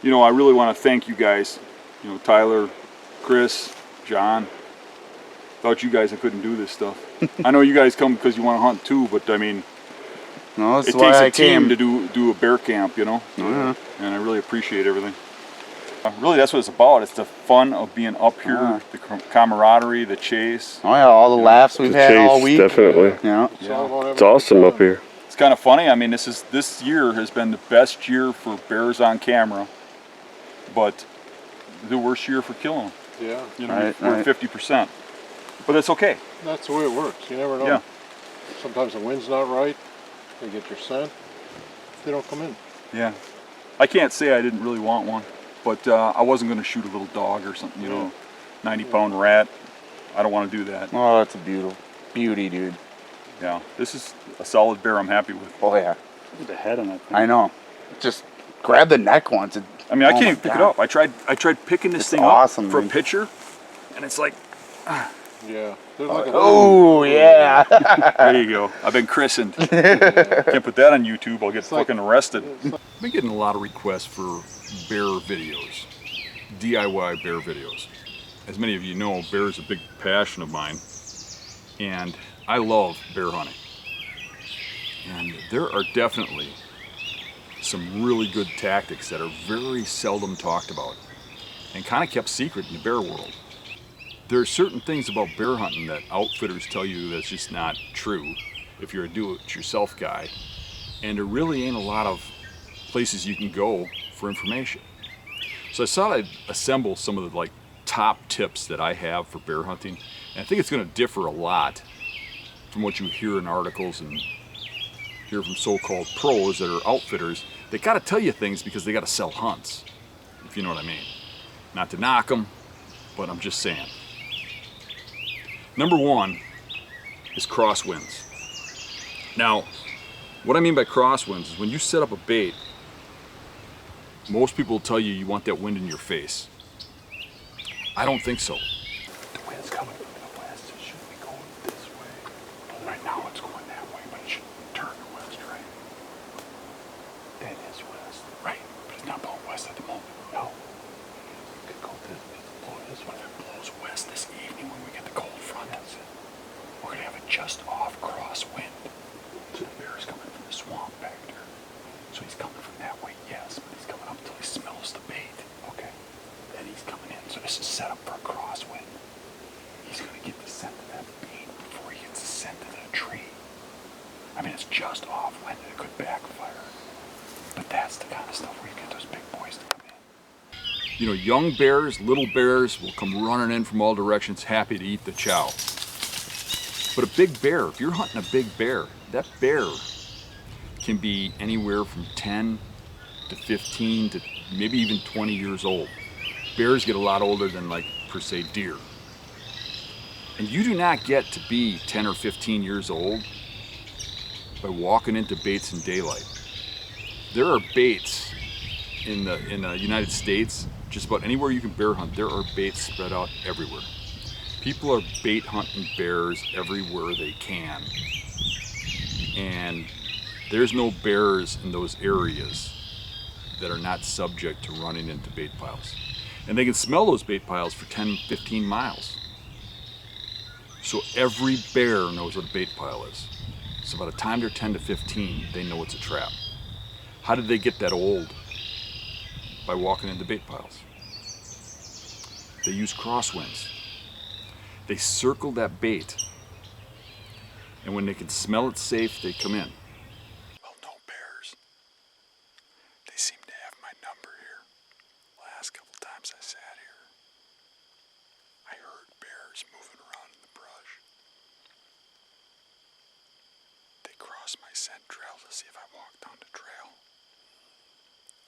You know, I really want to thank you guys. You know, Tyler, Chris, John. Without you guys, I couldn't do this stuff. I know you guys come because you want to hunt too, but I mean, no, it takes a team to do a bear camp, you know? Yeah. And I really appreciate everything. Really, that's what it's about. It's the fun of being up here, the camaraderie, the chase. Oh yeah, all the laughs we've had all week. Definitely. Yeah. It's awesome up here. It's kind of funny. I mean, this year has been the best year for bears on camera, but the worst year for killing them. Yeah. You know, we're 50%. But that's okay. That's the way it works. You never know. Yeah. Sometimes the wind's not right. They get your scent. They don't come in. Yeah. I can't say I didn't really want one, but I wasn't going to shoot a little dog or something, you know, 90-pound rat. I don't want to do that. Oh, that's a beauty, dude. Yeah. This is a solid bear I'm happy with. Oh yeah. Look at the head on that thing. I know. Just grab the neck once. I mean, I can't even pick it up. I tried picking this thing awesome, up for man. a picture, and it's like, Yeah. There's like a oh yeah. there you go. I've been christened. Can't put that on YouTube. I'll get fucking arrested. I've been getting a lot of requests for bear videos, DIY bear videos. As many of you know, bear is a big passion of mine, and I love bear hunting. And there are definitely some really good tactics that are very seldom talked about and kind of kept secret in the bear world. There are certain things about bear hunting that outfitters tell you that's just not true if you're a do-it-yourself guy, and there really ain't a lot of places you can go for information. So I thought I'd assemble some of the like top tips that I have for bear hunting, and I think it's going to differ a lot from what you hear in articles and hear from so-called pros that are outfitters. They got to tell you things because they got to sell hunts, if you know what I mean. Not to knock them, but I'm just saying. Number one is crosswinds. Now, what I mean by crosswinds is when you set up a bait, most people will tell you want that wind in your face. I don't think so. The wind's coming from the west. It should be going this way. Right now it's going that way, but it should turn to west, right? That is west. Right, but it's not blowing west at the moment. No. It could go this way. If it blows west this evening when we get the cold front, we're going to have a just off crosswind. So the bear is coming from the swamp back there. So he's coming from that way, yes, but he's coming up until he smells the bait. Okay. Then he's coming in. So this is set up for a crosswind. He's going to get the scent of that bait before he gets the scent of the tree. I mean, it's just off wind and it could backfire. But that's the kind of stuff where you get those big boys to come in. You know, young bears, little bears will come running in from all directions happy to eat the chow. But a big bear, if you're hunting a big bear, that bear can be anywhere from 10 to 15 to maybe even 20 years old. Bears get a lot older than, like, per se, deer. And you do not get to be 10 or 15 years old by walking into baits in daylight. There are baits in the United States, just about anywhere you can bear hunt, there are baits spread out everywhere. People are bait hunting bears everywhere they can. And there's no bears in those areas that are not subject to running into bait piles. And they can smell those bait piles for 10, 15 miles. So every bear knows what a bait pile is. So by the time they're 10 to 15, they know it's a trap. How did they get that old? By walking into bait piles. They use crosswinds. They circle that bait, and when they can smell it safe, they come in. Well, no bears. They seem to have my number here. Last couple times I sat here, I heard bears moving around in the brush. They cross my scent trail to see if I walk down the trail.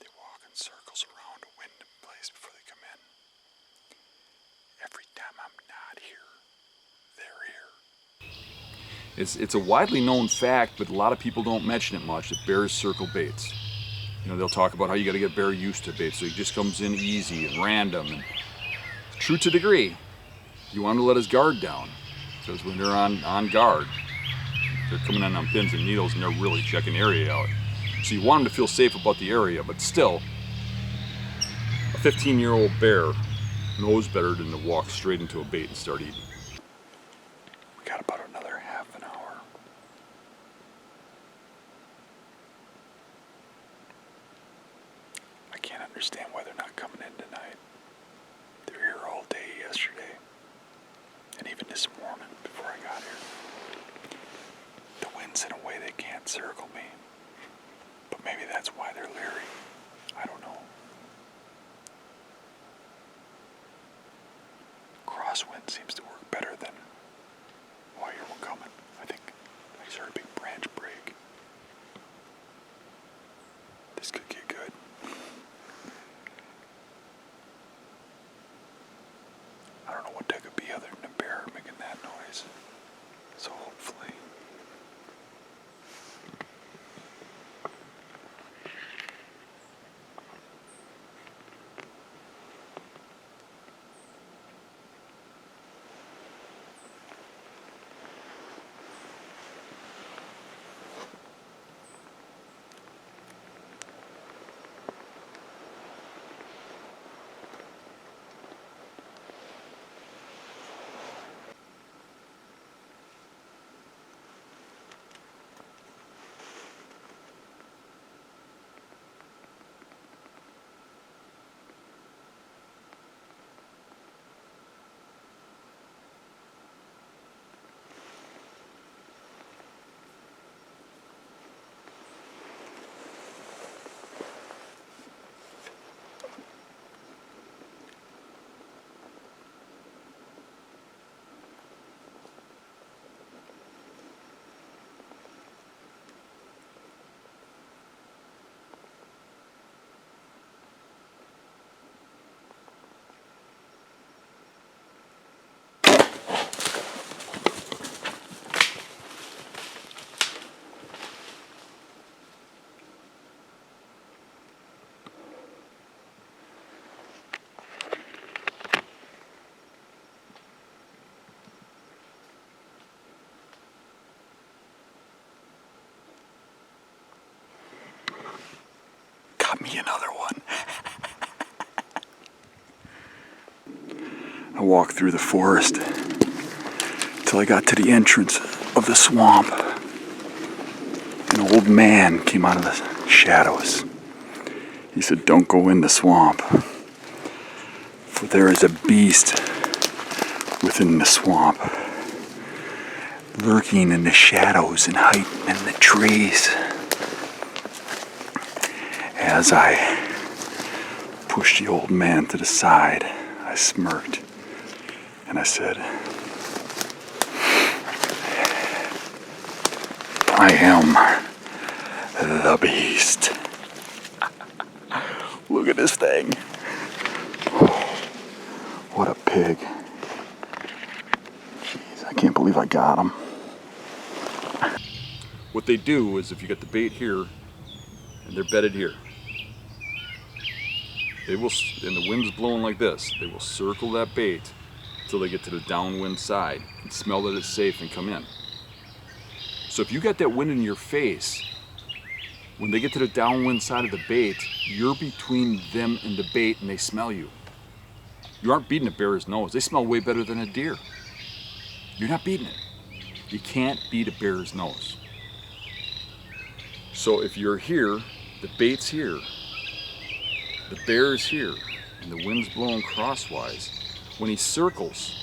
They walk in circles around a wind in place before they come in. Every time I'm not here, they're here. It's a widely known fact, but a lot of people don't mention it much, that bears circle baits. You know, they'll talk about how you got to get bear used to bait, so he just comes in easy and random. And true to a degree, you want him to let his guard down, because when they're on guard, they're coming in on pins and needles and they're really checking the area out. So you want him to feel safe about the area, but still, 15-year-old bear knows better than to walk straight into a bait and start eating. We got about another half an hour. I can't understand why they're not coming in tonight. They were here all day yesterday, and even this morning before I got here. The wind's in a way they can't circle me, but maybe that's why they're leery. I don't know. Crosswind seems to work better than while you were coming. I think I just heard a big branch break. This could get good. I don't know what that could be other than a bear making that noise. So hopefully. Got me another one. I walked through the forest till I got to the entrance of the swamp. An old man came out of the shadows. He said, "Don't go in the swamp, for there is a beast within the swamp, lurking in the shadows and hiding in the trees." As I pushed the old man to the side, I smirked and I said, "I am the beast." Look at this thing. What a pig. Jeez, I can't believe I got him. What they do is if you got the bait here and they're bedded here, they will, and the wind's blowing like this, they will circle that bait until they get to the downwind side and smell that it's safe and come in. So if you got that wind in your face, when they get to the downwind side of the bait, you're between them and the bait and they smell you. You aren't beating a bear's nose. They smell way better than a deer. You're not beating it. You can't beat a bear's nose. So if you're here, the bait's here, the bear's here, and the wind's blowing crosswise, when he circles,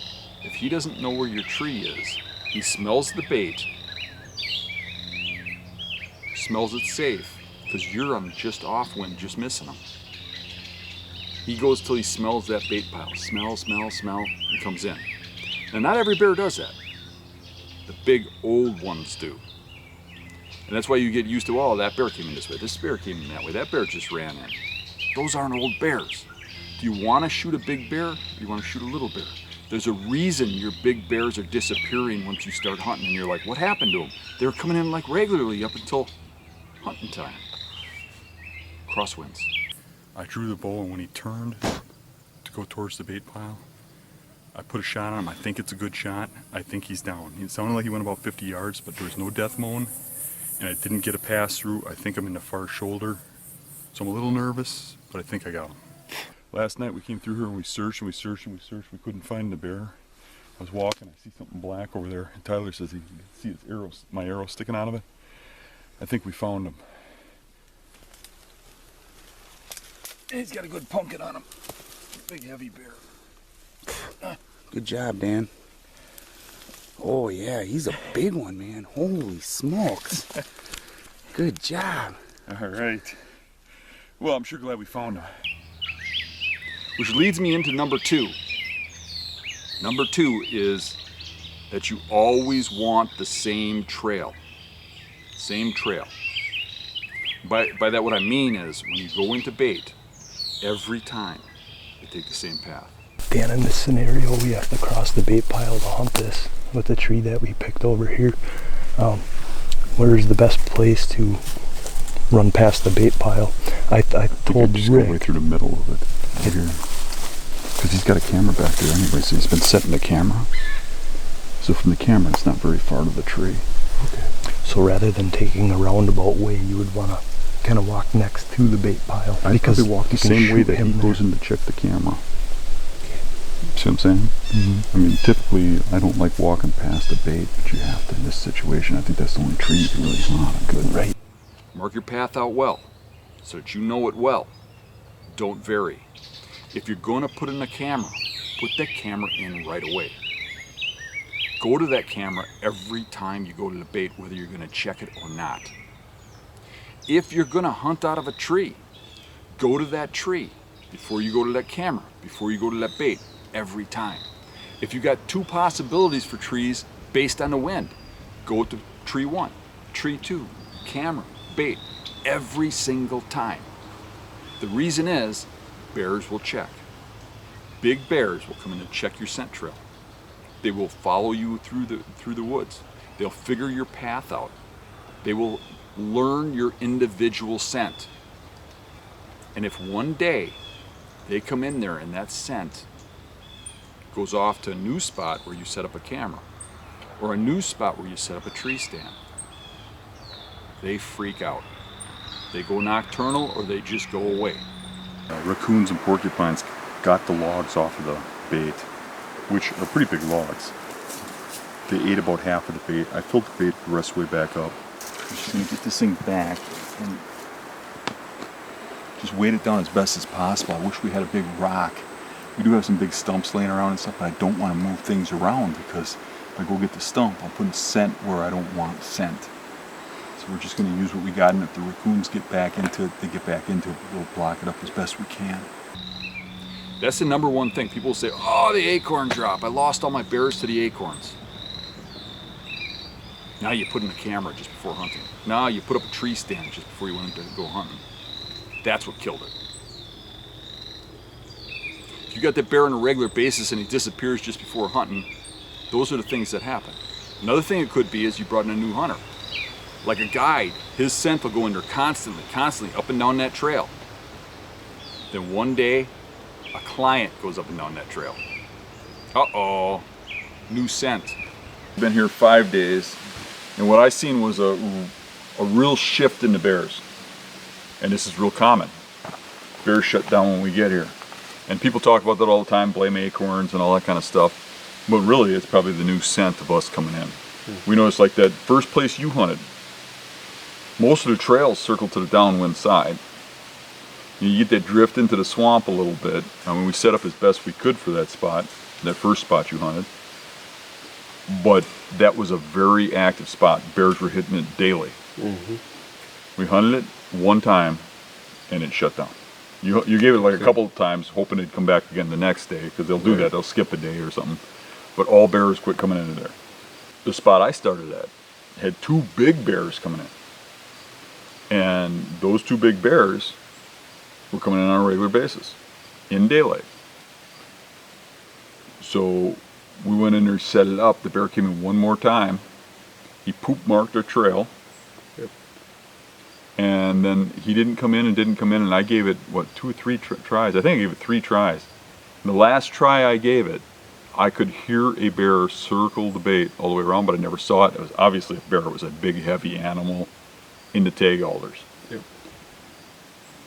if he doesn't know where your tree is, he smells the bait, smells it safe, because you're on just off wind, just missing him. He goes till he smells that bait pile. Smell, smell, smell, and comes in. Now, not every bear does that. The big old ones do. And that's why you get used to, oh, that bear came in this way, this bear came in that way, that bear just ran in. Those aren't old bears. Do you want to shoot a big bear or do you want to shoot a little bear? There's a reason your big bears are disappearing once you start hunting and you're like, what happened to them? They were coming in like regularly up until hunting time. Crosswinds. I drew the bow, and when he turned to go towards the bait pile, I put a shot on him. I think it's a good shot. I think he's down. It sounded like he went about 50 yards, but there was no death moan, and I didn't get a pass through. I think I'm in the far shoulder, so I'm a little nervous, but I think I got him. Last night we came through here and we searched and we searched and we searched. We couldn't find the bear. I was walking, I see something black over there, and Tyler says he can see his arrows, my arrow sticking out of it. I think we found him. And he's got a good pumpkin on him. Big heavy bear. Good job, Dan. Oh yeah, he's a big one, man. Holy smokes. Good job. All right. Well, I'm sure glad we found him. Which leads me into number 2. Number 2 is that you always want the same trail. Same trail. By that what I mean is when you go into bait, every time you take the same path. Dan, in this scenario, we have to cross the bait pile to hunt this with the tree that we picked over here. Where's the best place to run past the bait pile? I told just Rick. go right through the middle of it over here. Because he's got a camera back there anyway, so he's been setting the camera. So from the camera, it's not very far to the tree. Okay. So rather than taking a roundabout way, you would want to kind of walk next to the bait pile. I because probably walk the same way that he goes in to check the camera. See what I'm saying? Mm-hmm. I mean, typically, I don't like walking past a bait, but you have to in this situation. I think that's the only tree you can really hunt. Good. Right. Mark your path out well, so that you know it well. Don't vary. If you're going to put in a camera, put that camera in right away. Go to that camera every time you go to the bait, whether you're going to check it or not. If you're going to hunt out of a tree, go to that tree before you go to that camera, before you go to that bait, every time. If you got 2 possibilities for trees based on the wind, go to tree 1, tree 2, camera, bait, every single time. The reason is, bears will check. Big bears will come in and check your scent trail. They will follow you through the woods. They'll figure your path out. They will learn your individual scent. And if one day they come in there and that scent goes off to a new spot where you set up a camera, or a new spot where you set up a tree stand, they freak out. They go nocturnal or they just go away. Raccoons and porcupines got the logs off of the bait, which are pretty big logs. They ate about half of the bait. I filled the bait the rest of the way back up. I'm just going to get this thing back and just weight it down as best as possible. I wish we had a big rock. We do have some big stumps laying around and stuff, but I don't want to move things around because if I go get the stump, I'm putting scent where I don't want scent. So we're just going to use what we got, and if the raccoons get back into it, they get back into it. We'll block it up as best we can. That's the number 1 thing. People say, oh, the acorn drop. I lost all my bears to the acorns. Now you put in a camera just before hunting. Now you put up a tree stand just before you went to go hunting. That's what killed it. If you got that bear on a regular basis and he disappears just before hunting, those are the things that happen. Another thing it could be is you brought in a new hunter. Like a guide, his scent will go in there constantly, up and down that trail. Then one day, a client goes up and down that trail. Uh-oh, new scent. Been here 5 days, and what I seen was a real shift in the bears. And this is real common. Bears shut down when we get here. And people talk about that all the time, blame acorns and all that kind of stuff. But really, it's probably the new scent of us coming in. We noticed like that first place you hunted, most of the trails circle to the downwind side. You get that drift into the swamp a little bit. I mean, we set up as best we could for that spot, that first spot you hunted. But that was a very active spot. Bears were hitting it daily. We hunted it one time and it shut down. You gave it like a couple of times, hoping it'd come back again the next day, because they'll do that. They'll skip a day or something. But all bears quit coming into there. The spot I started at had 2 big bears coming in. And those 2 big bears were coming in on a regular basis, in daylight. So we went in there, set it up. The bear came in one more time. He poop marked our trail. And then he didn't come in, and I gave it, what, 2 or 3 tries? I think I gave it 3 tries. And the last try I gave it, I could hear a bear circle the bait all the way around, but I never saw it. It was obviously a bear. It was a big, heavy animal in the tag alders.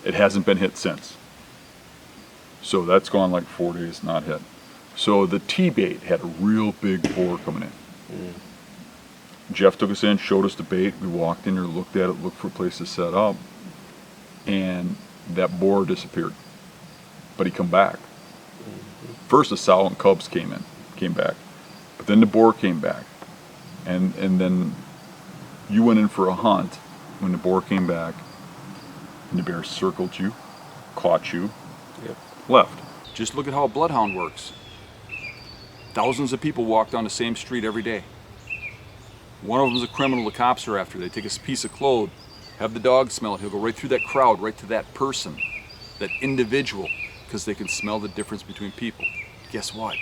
It hasn't been hit since. So that's gone like 4 days, not hit. So the T-bait had a real big boar coming in. Jeff took us in, showed us the bait. We walked in there, looked at it, looked for a place to set up, and that boar disappeared. But he come back. First the sow and cubs came back. But then the boar came back. And then you went in for a hunt when the boar came back, and the bear circled you, caught you, left. Just look at how a bloodhound works. Thousands of people walk down the same street every day. One of them is a criminal the cops are after. They take a piece of cloth, have the dog smell it. He'll go right through that crowd, right to that person, that individual, because they can smell the difference between people. Guess what?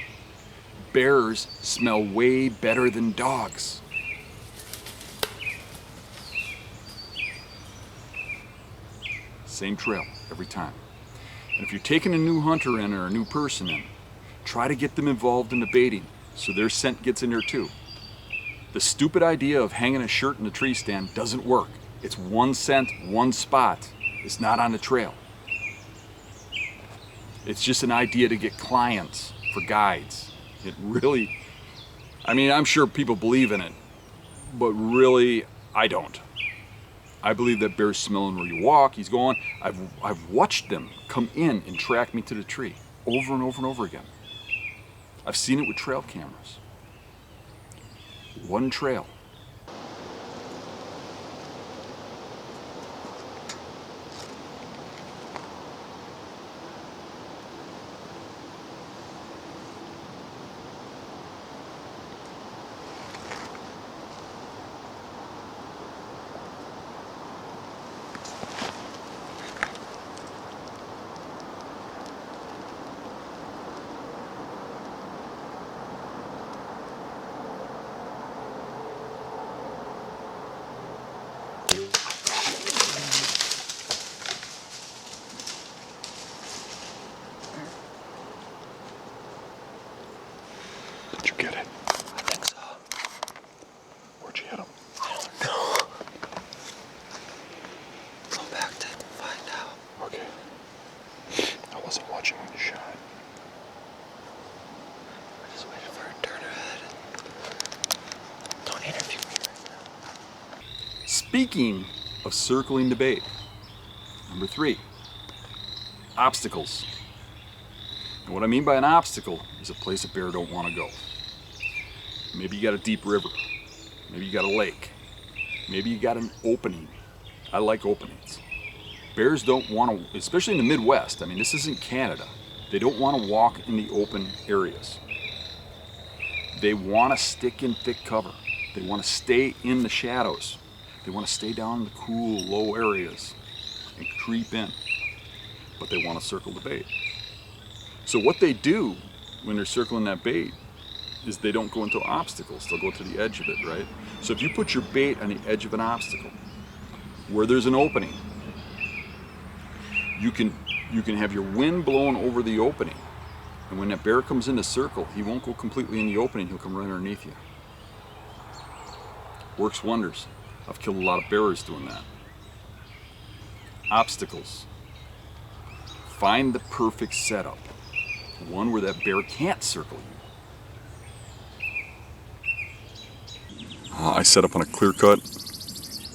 Bears smell way better than dogs. Same trail every time. And if you're taking a new hunter in or a new person in, try to get them involved in the baiting so their scent gets in there too. The stupid idea of hanging a shirt in the tree stand doesn't work. It's one scent, one spot. It's not on the trail. It's just an idea to get clients for guides. It really, I mean, I'm sure people believe in it, but really, I don't. I believe that bear's smelling where you walk, he's going. I've watched them come in and track me to the tree over and over and over again. I've seen it with trail cameras. One trail. Did you get it? I think so. Where'd you hit him? I don't know. Go back to find out. Okay. I wasn't watching when you shot. I just waited for her to turn her head. Don't interview me right now. Speaking of circling the bait, number 3, obstacles. And what I mean by an obstacle is a place a bear don't want to go. Maybe you got a deep river. Maybe you got a lake. Maybe you got an opening. I like openings. Bears don't want to, especially in the Midwest, I mean, this isn't Canada. They don't want to walk in the open areas. They want to stick in thick cover. They want to stay in the shadows. They want to stay down in the cool, low areas and creep in. But they want to circle the bait. So what they do when they're circling that bait is they don't go into obstacles. They'll go to the edge of it, right? So if you put your bait on the edge of an obstacle where there's an opening, you can have your wind blowing over the opening. And when that bear comes in the circle, he won't go completely in the opening. He'll come right underneath you. Works wonders. I've killed a lot of bears doing that. Obstacles. Find the perfect setup. One where that bear can't circle you. I set up on a clear cut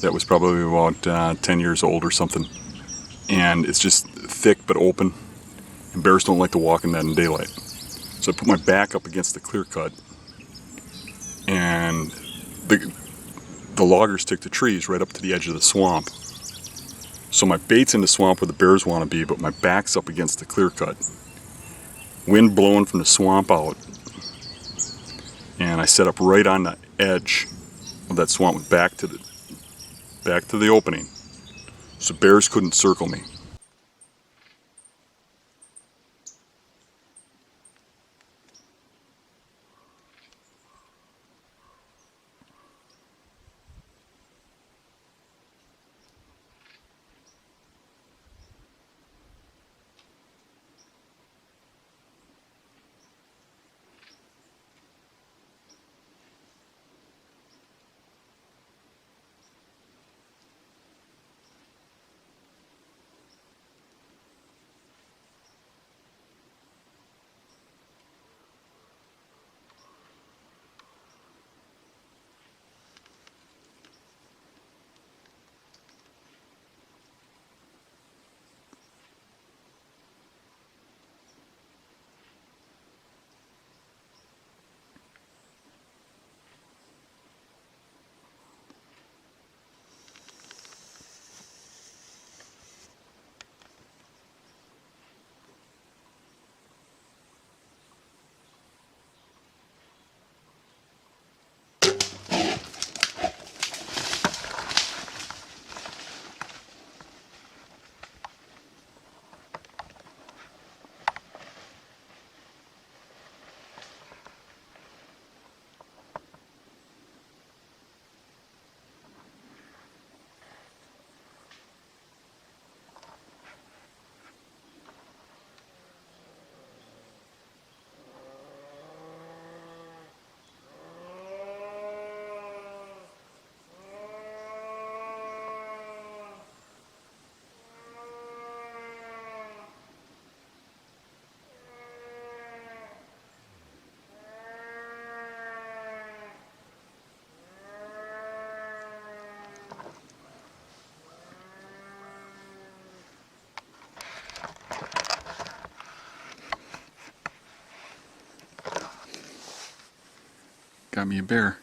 that was probably about 10 years old or something. And it's just thick but open. And bears don't like to walk in that in daylight. So I put my back up against the clear cut. And the loggers stick to trees right up to the edge of the swamp. So my bait's in the swamp where the bears want to be, but my back's up against the clear cut. Wind blowing from the swamp out. And I set up right on the edge of that swamp with back to the opening. So bears couldn't circle me. got me a bear.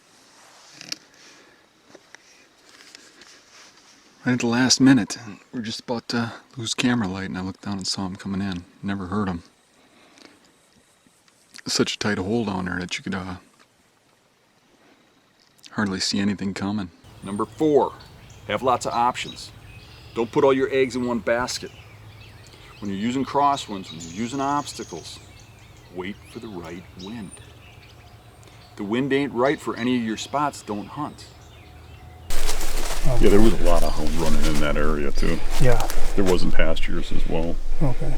Right at the last minute, we're just about to lose camera light, and I looked down and saw him coming in. Never heard him. Such a tight hole down there that you could hardly see anything coming. Number 4, have lots of options. Don't put all your eggs in one basket. When you're using crosswinds, when you're using obstacles, wait for the right wind. If the wind ain't right for any of your spots, don't hunt. Yeah, there was a lot of hound running in that area too. Yeah. There wasn't pastures as well. Okay.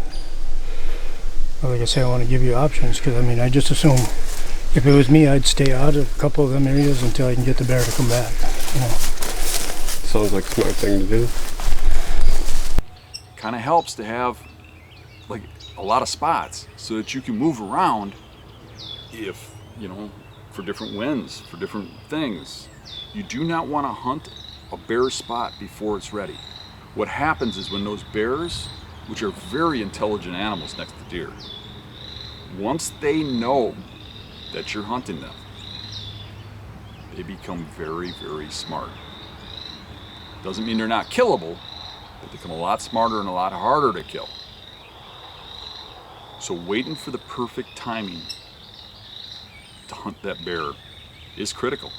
Well, like I say, I want to give you options because I mean, I just assume if it was me, I'd stay out of a couple of them areas until I can get the bear to come back. You know. Sounds like a smart thing to do. Kind of helps to have like a lot of spots so that you can move around if, you know, for different winds, for different things. You do not want to hunt a bear spot before it's ready. What happens is when those bears, which are very intelligent animals next to deer, once they know that you're hunting them, they become very, very smart. Doesn't mean they're not killable, but they become a lot smarter and a lot harder to kill. So waiting for the perfect timing to hunt that bear is critical.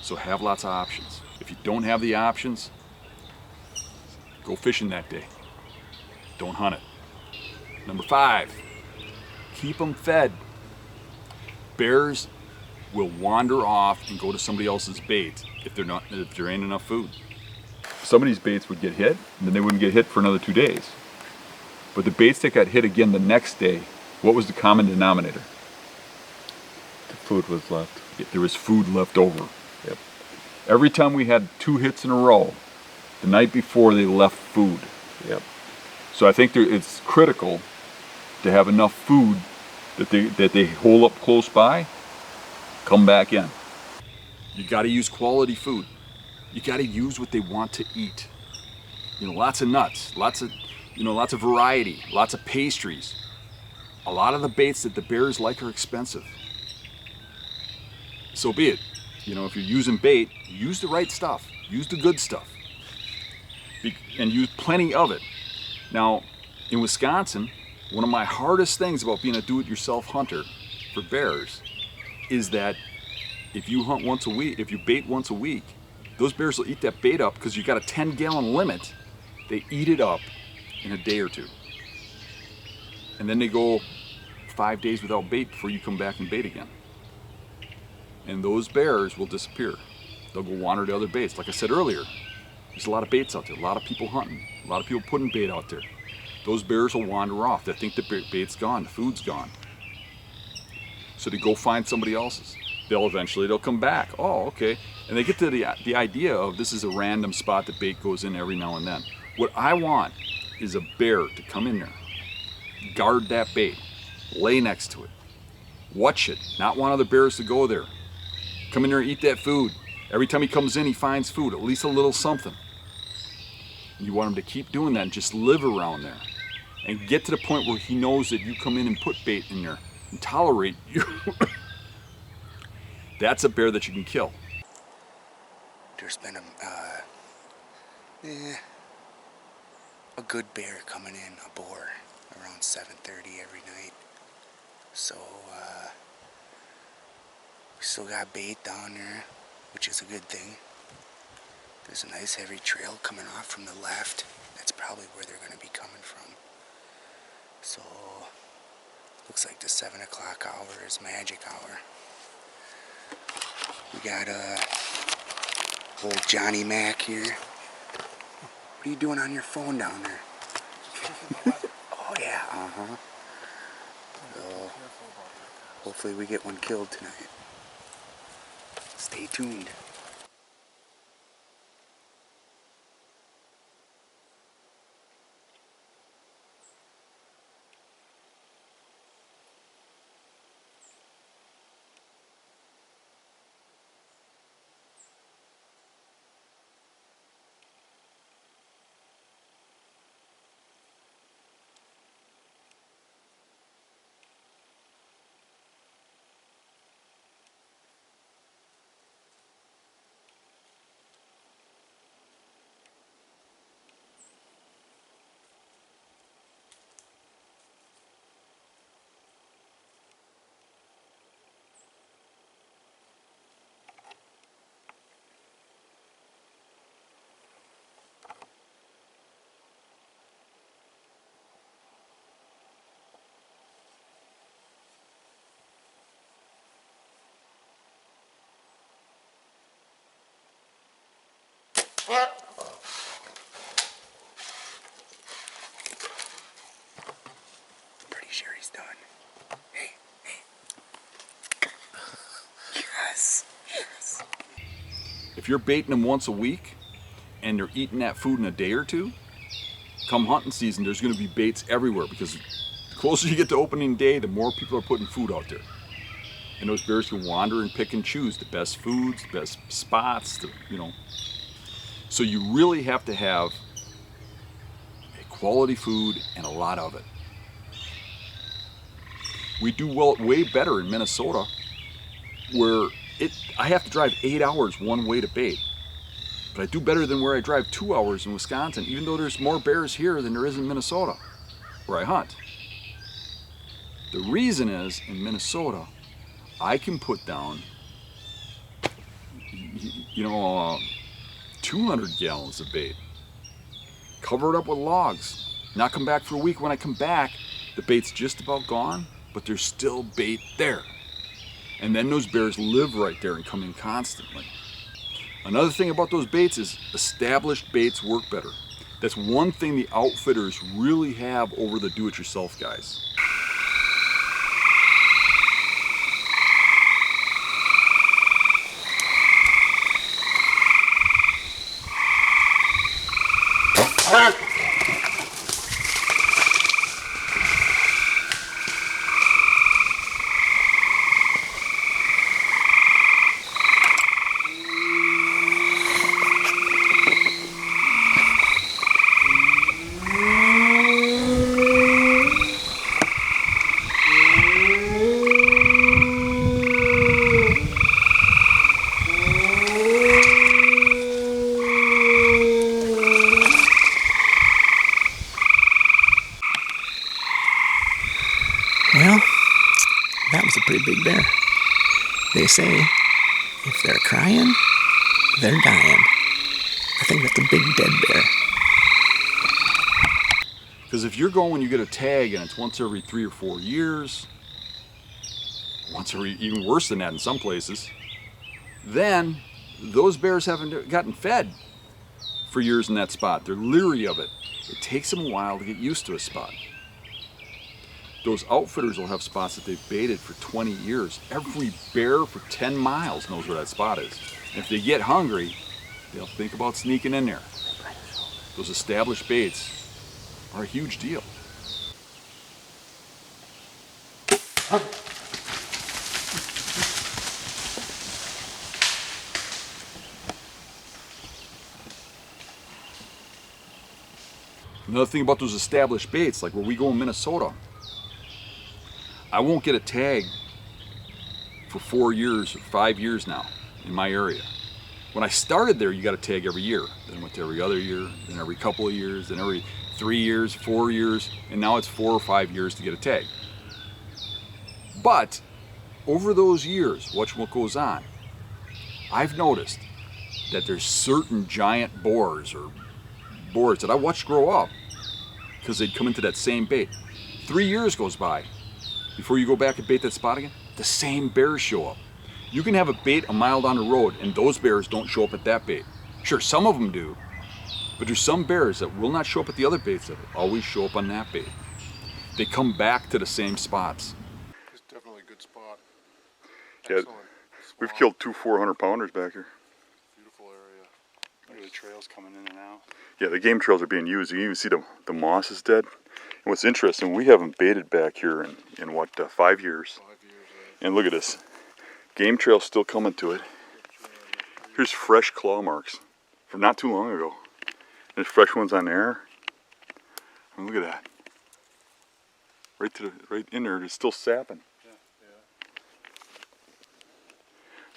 So have lots of options. If you don't have the options, go fishing that day. Don't hunt it. Number 5, keep them fed. Bears will wander off and go to somebody else's bait if there ain't enough food. Some of these baits would get hit, and then they wouldn't get hit for another 2 days. But the baits that got hit again the next day, what was the common denominator? The food was left. There was food left over. Yep. Every time we had 2 hits in a row, the night before they left food. Yep. So I think it's critical to have enough food that they hole up close by, come back in. You got to use quality food. You got to use what they want to eat. You know, lots of nuts, lots of variety, lots of pastries. A lot of the baits that the bears like are expensive. So be it. You know, if you're using bait, use the right stuff. Use the good stuff. And use plenty of it. Now, in Wisconsin, one of my hardest things about being a do-it-yourself hunter for bears is that if you hunt once a week, if you bait once a week, those bears will eat that bait up because you've got a 10-gallon limit. They eat it up in a day or 2. And then they go 5 days without bait before you come back and bait again. And those bears will disappear. They'll go wander to other baits. Like I said earlier, there's a lot of baits out there, a lot of people hunting, a lot of people putting bait out there. Those bears will wander off. They think the bait's gone, the food's gone. So they go find somebody else's. They'll come back. Oh, okay. And they get to the idea of this is a random spot that bait goes in every now and then. What I want is a bear to come in there, guard that bait, lay next to it, watch it, not want other bears to go there. Come in there and eat that food. Every time he comes in, he finds food, at least a little something. You want him to keep doing that and just live around there and get to the point where he knows that you come in and put bait in there and tolerate you. That's a bear that you can kill. There's been a good bear coming in, a boar, around 7:30 every night. So we still got bait down there, which is a good thing. There's a nice heavy trail coming off from the left. That's probably where they're going to be coming from. So looks like the 7 o'clock hour is magic hour. We got old Johnny Mac here. What are you doing on your phone down there? Oh yeah, So hopefully we get one killed tonight. Stay tuned. Pretty sure he's done. Hey, hey. Yes, yes. If you're baiting them once a week and they're eating that food in a day or two, come hunting season, there's going to be baits everywhere, because the closer you get to opening day, the more people are putting food out there. And those bears can wander and pick and choose the best foods, the best spots, So you really have to have a quality food and a lot of it. We do way better in Minnesota, where I have to drive 8 hours one way to bait. But I do better than where I drive 2 hours in Wisconsin, even though there's more bears here than there is in Minnesota, where I hunt. The reason is, in Minnesota, I can put down, 200 gallons of bait, cover it up with logs, not come back for a week. When I come back, the bait's just about gone, but there's still bait there. And then those bears live right there and come in constantly. Another thing about those baits is established baits work better. That's one thing the outfitters really have over the do-it-yourself guys. Well, that was a pretty big bear. They say if they're crying, they're dying. I think that's a big dead bear. Because if you're going, you get a tag and it's once every 3 or 4 years, once every, even worse than that in some places, then those bears haven't gotten fed for years in that spot. They're leery of it. It takes them a while to get used to a spot. Those outfitters will have spots that they've baited for 20 years. Every bear for 10 miles knows where that spot is. And if they get hungry, they'll think about sneaking in there. Those established baits are a huge deal. Another thing about those established baits, like where we go in Minnesota, I won't get a tag for 4 years or 5 years now in my area. When I started there, you got a tag every year. Then I went to every other year, then every couple of years, then every 3 years, 4 years, and now it's 4 or 5 years to get a tag. But over those years, watch what goes on. I've noticed that there's certain giant boars or boars that I watched grow up because they'd come into that same bait. 3 years goes by before you go back and bait that spot again, the same bears show up. You can have a bait a mile down the road and those bears don't show up at that bait. Sure, some of them do, but there's some bears that will not show up at the other baits that always show up on that bait. They come back to the same spots. It's definitely a good spot. Yeah, Excellent we've spot. killed 2 400-pounders back here. Beautiful area. Look at the trails coming in and out. Yeah, the game trails are being used. You can even see the moss is dead. And what's interesting, we haven't baited back here in what, 5 years. 5 years. And look at this. Game trail's still coming to it. Here's fresh claw marks from not too long ago. There's fresh ones on there. And look at that. Right in there, it's still sapping. Yeah.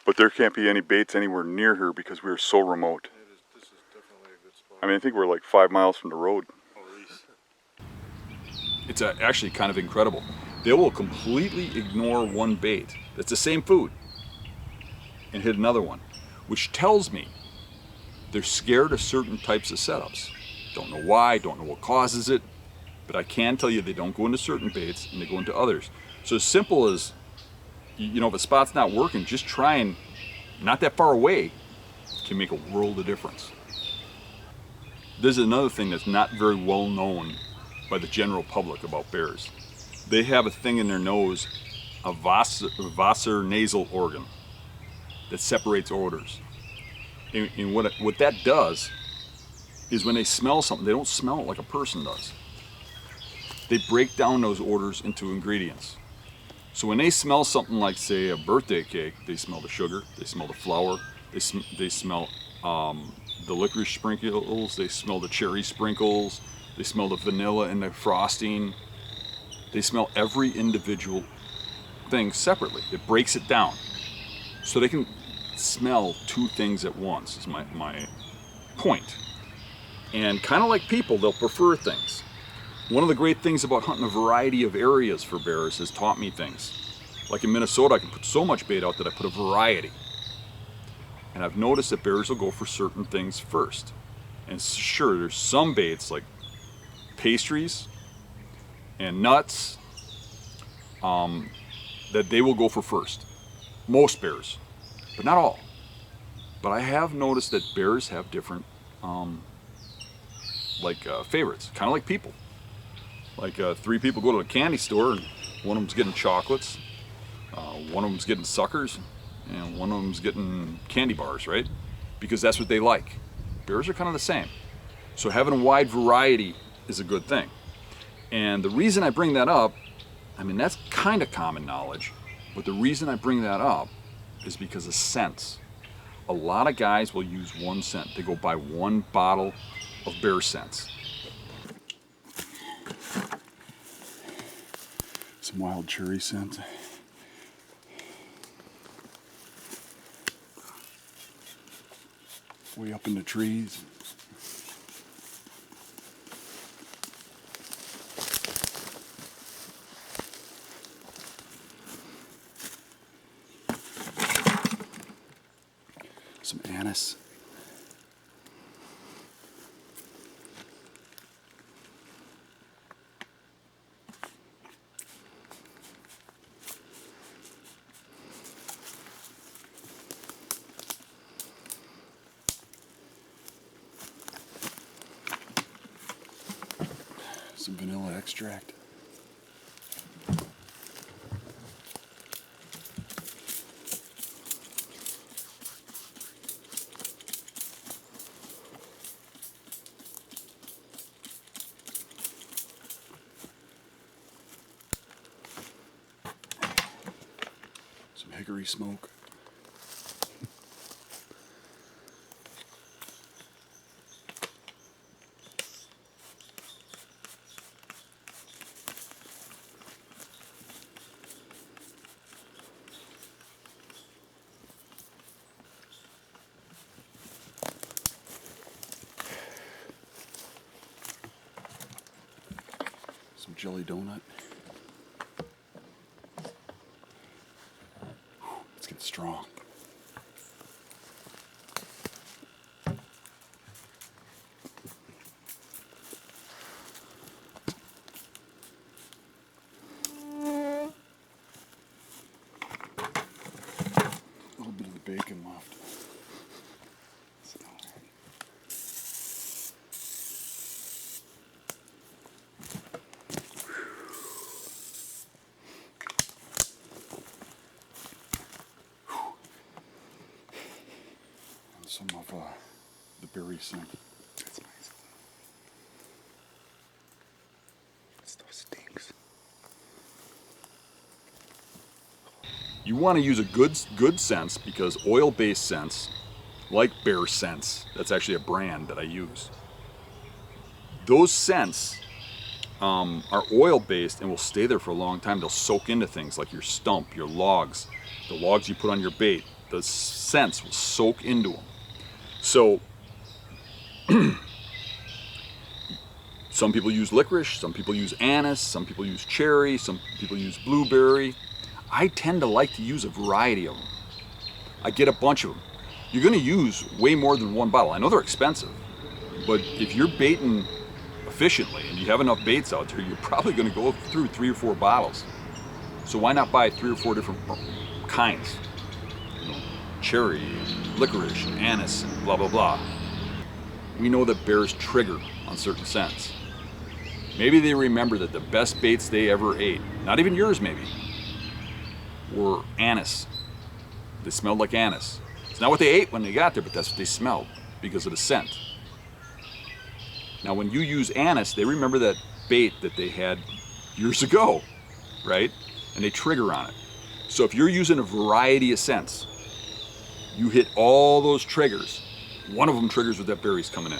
But there can't be any baits anywhere near here because we are so remote. This is definitely a good spot. I mean, I think we're like 5 miles from the road. It's actually kind of incredible. They will completely ignore one bait that's the same food and hit another one, which tells me they're scared of certain types of setups. Don't know why, don't know what causes it, but I can tell you they don't go into certain baits and they go into others. So as simple as, if a spot's not working, just trying not that far away can make a world of difference. This is another thing that's not very well known by the general public about bears. They have a thing in their nose, a Wasser nasal organ, that separates odors. And what that does is when they smell something, they don't smell it like a person does. They break down those odors into ingredients. So when they smell something like, say, a birthday cake, they smell the sugar, they smell the flour, they smell the licorice sprinkles, they smell the cherry sprinkles, they smell the vanilla and the frosting. They smell every individual thing separately. It breaks it down. So they can smell two things at once, is my point. And kind of like people, they'll prefer things. One of the great things about hunting a variety of areas for bears has taught me things. Like in Minnesota, I can put so much bait out that I put a variety. And I've noticed that bears will go for certain things first. And sure, there's some baits like pastries and nuts that they will go for first. Most bears, but not all. But I have noticed that bears have different favorites, kind of like people. Like three people go to a candy store and one of them's getting chocolates, one of them's getting suckers, and one of them's getting candy bars, right? Because that's what they like. Bears are kind of the same. So having a wide variety is a good thing. And the reason I bring that up, I mean, that's kind of common knowledge, but the reason I bring that up is because of scents. A lot of guys will use one scent. They go buy one bottle of bear scents. Some wild cherry scent. Way up in the trees. Some anise. Some vanilla extract. Some hickory smoke. Some jelly donut. Let's get strong. A little bit of the bacon left. Some of the berry scent. That's nice. Stuff stinks. You want to use a good scents because oil-based scents, like Bear Scents, that's actually a brand that I use. Those scents are oil-based and will stay there for a long time. They'll soak into things like your stump, your logs, the logs you put on your bait. The scents will soak into them. So, some people use licorice, some people use anise, some people use cherry, some people use blueberry. I tend to like to use a variety of them. I get a bunch of them. You're going to use way more than one bottle. I know they're expensive, but if you're baiting efficiently and you have enough baits out there, you're probably going to go through 3 or 4 bottles. So why not buy 3 or 4 different kinds? You know, cherry, licorice, anise, and blah, blah, blah. we know that bears trigger on certain scents. Maybe they remember that the best baits they ever ate, not even yours maybe, were anise. They smelled like anise. It's not what they ate when they got there, but that's what they smelled because of the scent. Now when you use anise, they remember that bait that they had years ago, right? And they trigger on it. So if you're using a variety of scents, you hit all those triggers. One of them triggers with that berry's coming in.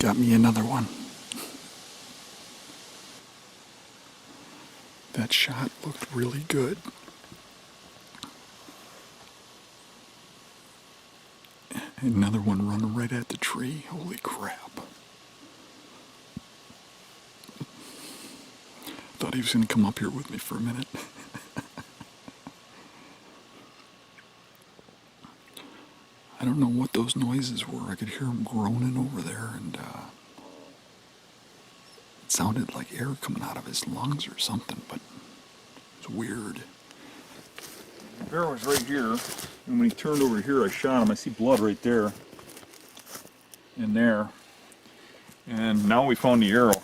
Got me another one. That shot looked really good. Another one running right at the tree. Holy crap. Thought he was going to come up here with me for a minute. I don't know what those noises were. I could hear him groaning over there, and it sounded like air coming out of his lungs or something, but it's weird. The bear was right here, and when he turned over here, I shot him. I see blood right there and there. And now we found the arrow.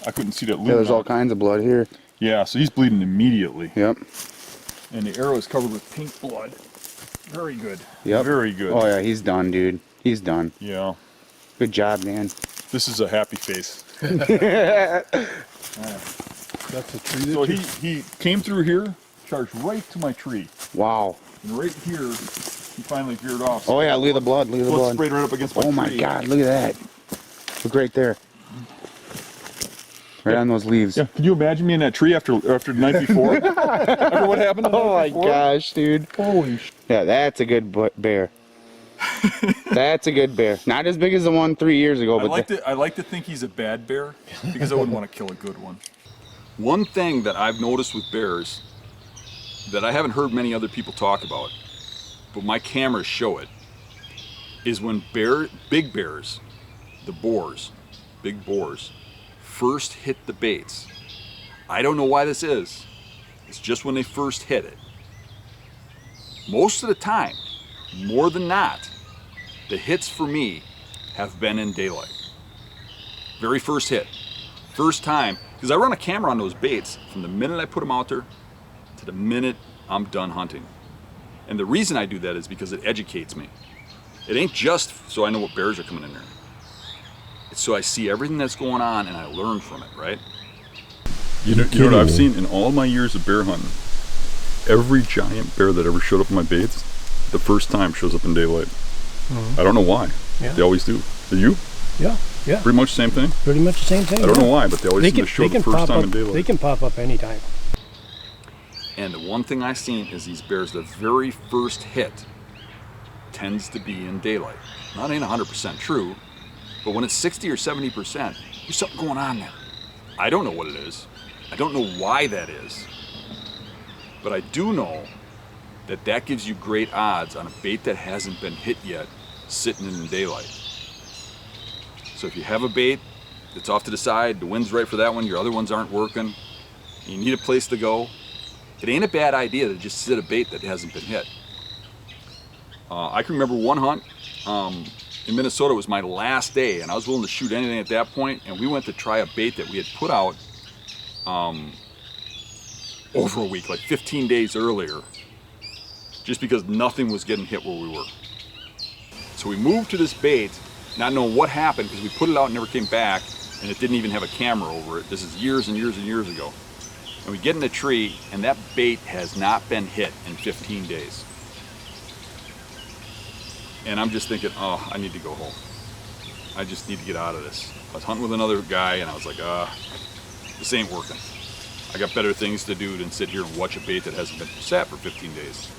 I couldn't see that loop. Yeah, there's all kinds of blood here. Yeah, so he's bleeding immediately. Yep. And the arrow is covered with pink blood. Very good. Yep. Very good. Oh yeah, he's done, dude. He's done. Yeah. Good job, man. This is a happy face. That's a tree that So he came through here, charged right to my tree. Wow. And right here, he finally veered off. Oh yeah, look at the blood. Look at the blood. Sprayed right up against my tree. Oh my God, look at that. Look right there. Right on those leaves. Yeah, can you imagine me in that tree after the night before? After what happened the night Oh my before? gosh, dude. Holy sh! Yeah, that's a good bear. That's a good bear. Not as big as the one 3 years ago, but I like to think he's a bad bear because I wouldn't want to kill a good one. One thing that I've noticed with bears that I haven't heard many other people talk about, but my cameras show it, is when big bears, the boars, big boars, first hit the baits. I don't know why this is. It's just when they first hit it. Most of the time, more than not, the hits for me have been in daylight. Very first hit. First time, because I run a camera on those baits from the minute I put them out there to the minute I'm done hunting. And the reason I do that is because it educates me. It ain't just so I know what bears are coming in there. It's so I see everything that's going on and I learn from it, right? You know what I've seen in all my years of bear hunting? Every giant bear that ever showed up in my baits, the first time shows up in daylight. I don't know why. Yeah. They always do. Do you? Yeah, yeah. Pretty much the same thing? Pretty much the same thing. I don't know why, but they always seem to show the first time in daylight. They can pop up anytime. And the one thing I've seen is these bears, the very first hit tends to be in daylight. Not ain't 100% true, but when it's 60 or 70%, there's something going on there. I don't know what it is. I don't know why that is. But I do know that that gives you great odds on a bait that hasn't been hit yet, sitting in the daylight. So if you have a bait that's off to the side, the wind's right for that one, your other ones aren't working, you need a place to go, it ain't a bad idea to just sit a bait that hasn't been hit. I can remember one hunt in Minnesota. It was my last day, and I was willing to shoot anything at that point, and we went to try a bait that we had put out over a week, like 15 days earlier, just because nothing was getting hit where we were. So we moved to this bait not knowing what happened because we put it out and never came back, and it didn't even have a camera over it. This is years and years and years ago. And we get in the tree, and that bait has not been hit in 15 days. And I'm just thinking, oh, I need to go home. I just need to get out of this. I was hunting with another guy, and I was like, this ain't working. I got better things to do than sit here and watch a bait that hasn't been sat for 15 days.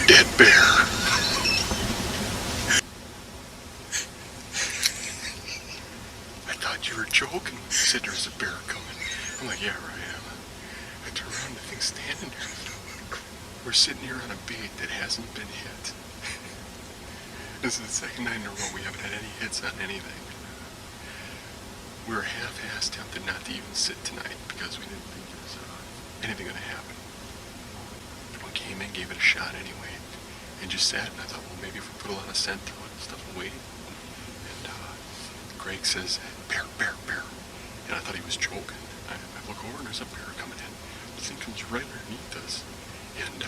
Dead bear. I thought you were joking. You said there's a bear coming. I'm like, yeah, right. I turn around and the thing's standing there. We're sitting here on a bait that hasn't been hit. This is the second night in a row we haven't had any hits on anything. We were half-assed tempted not to even sit tonight because we didn't think there was anything going to happen. We came in, gave it a shot anyway, and just sat, and I thought, well, maybe if we put a lot of scent to it and stuff and waited. And Greg says, bear, bear, bear. And I thought he was joking. I look over and there's a bear coming in. The thing comes right underneath us. And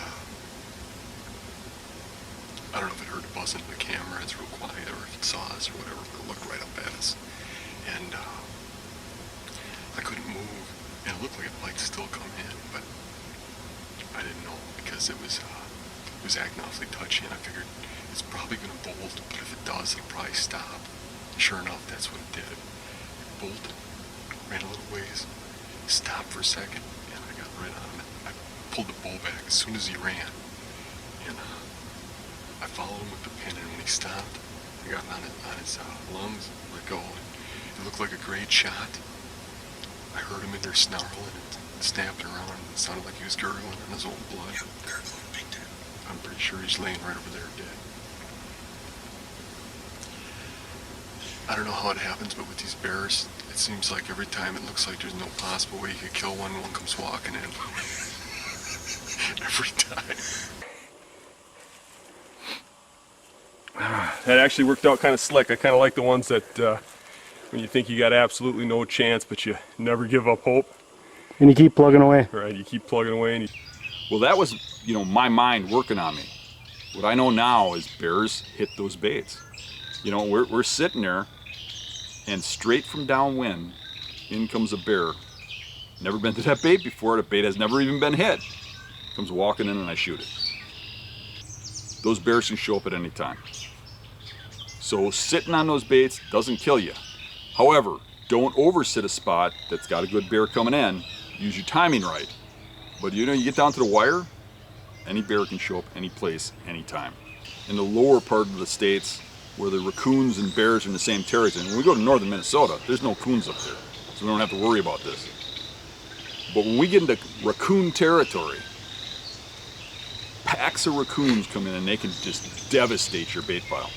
I don't know if it heard the buzz into the camera, it's real quiet, or if it saw us or whatever, but it looked right up at us. And I couldn't move, and it looked like it might still come in, but I didn't know because it was acting awfully touchy, and I figured it's probably going to bolt, but if it does, it'll probably stop. And sure enough, that's what it did. It bolted, ran a little ways, stopped for a second, and I got right on him. I pulled the bow back as soon as he ran, and I followed him with the pin, and when he stopped, I got on his lungs, let go, and it looked like a great shot. I heard him in there snarling and snapping around, and it sounded like he was gurgling on his own blood. Yep, gurgling big time. I'm pretty sure he's laying right over there dead. I don't know how it happens, but with these bears, it seems like every time it looks like there's no possible way you could kill one comes walking in. Every time. That actually worked out kind of slick. I kind of like the ones that when you think you got absolutely no chance, but you never give up hope. And you keep plugging away. Right, you keep plugging away. And Well, that was, my mind working on me. What I know now is bears hit those baits. We're sitting there, and straight from downwind, in comes a bear. Never been to that bait before. The bait has never even been hit. Comes walking in, and I shoot it. Those bears can show up at any time. So sitting on those baits doesn't kill you. However, don't oversit a spot that's got a good bear coming in. Use your timing right. But you get down to the wire, any bear can show up any place, anytime. In the lower part of the states, where the raccoons and bears are in the same territory, when we go to northern Minnesota, there's no coons up there, so we don't have to worry about this. But when we get into raccoon territory, packs of raccoons come in and they can just devastate your bait pile.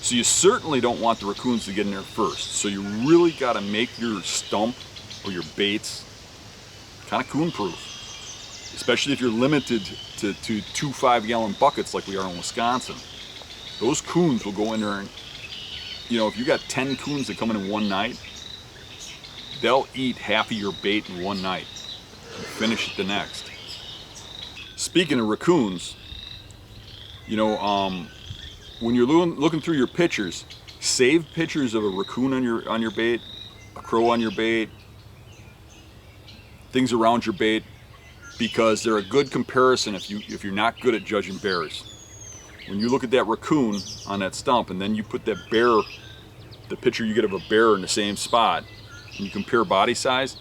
So you certainly don't want the raccoons to get in there first. So you really got to make your stump or your baits kind of coon-proof, especially if you're limited to 2 5-gallon buckets like we are in Wisconsin. Those coons will go in there and, you know, if you got 10 coons that come in one night, they'll eat half of your bait in one night and finish it the next. Speaking of raccoons, you know, when you're looking through your pictures, save pictures of a raccoon on your bait, a crow on your bait, things around your bait, because they're a good comparison if you're not good at judging bears. When you look at that raccoon on that stump and then you put that bear, the picture you get of a bear in the same spot, and you compare body size,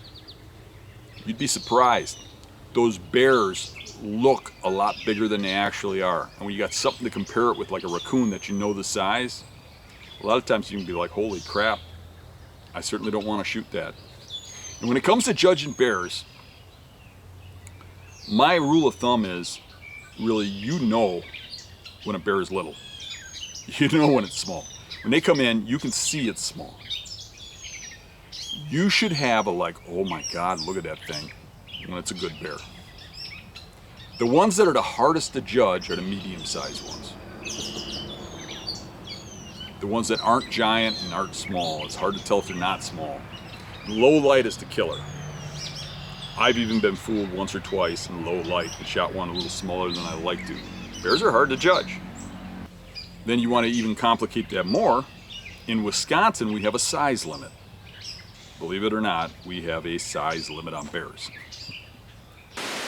you'd be surprised. Those bears look a lot bigger than they actually are. And when you got something to compare it with, like a raccoon that you know the size, a lot of times you can be like, holy crap, I certainly don't want to shoot that. And when it comes to judging bears, my rule of thumb is, really, you know when a bear is little. You know when it's small. When they come in, you can see it's small. You should have a like, oh my God, look at that thing, when it's a good bear. The ones that are the hardest to judge are the medium-sized ones. The ones that aren't giant and aren't small. It's hard to tell if they're not small. Low light is the killer. I've even been fooled once or twice in low light and shot one a little smaller than I like to. Bears are hard to judge. Then you want to even complicate that more. In Wisconsin, we have a size limit. Believe it or not, we have a size limit on bears.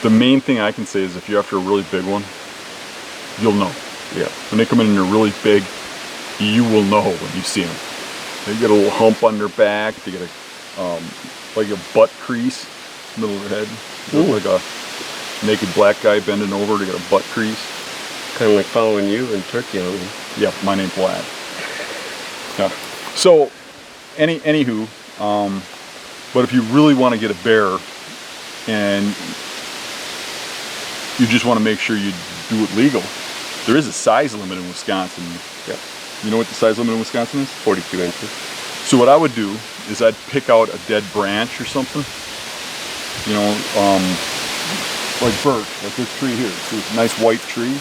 The main thing I can say is if you're after a really big one, you'll know. Yeah. When they come in and they're really big, you will know when you see them. They get a little hump on their back. They get a like a butt crease, middle of their head. They look like a naked black guy bending over to get a butt crease. Kind of like following you in turkey hunting. Yeah, my name's Vlad. Yeah. So, anywho, but if you really want to get a bear, and you just want to make sure you do it legal, there is a size limit in Wisconsin. Yeah. You know what the size limit in Wisconsin is? 42 inches. So what I would do is I'd pick out a dead branch or something. You know, like birch, like this tree here. So it's a nice white tree,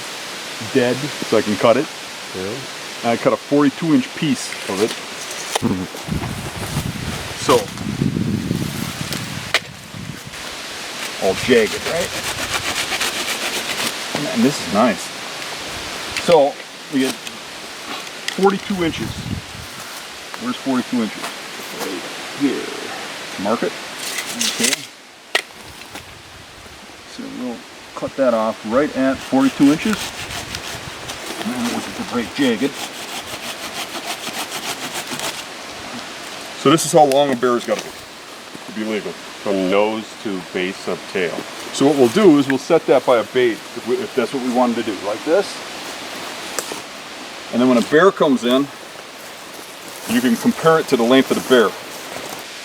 dead, so I can cut it. Yeah. And I cut a 42-inch piece of it. So, all jagged, right? Man, this is nice. So, we get 42 inches. Where's 42 inches? Right here. Mark it. Okay. So we'll cut that off right at 42 inches. And then we'll get the break jagged. So this is how long a bear's got to be legal. From nose to base of tail. So what we'll do is we'll set that by a bait, if that's what we wanted to do, like this. And then when a bear comes in, you can compare it to the length of the bear.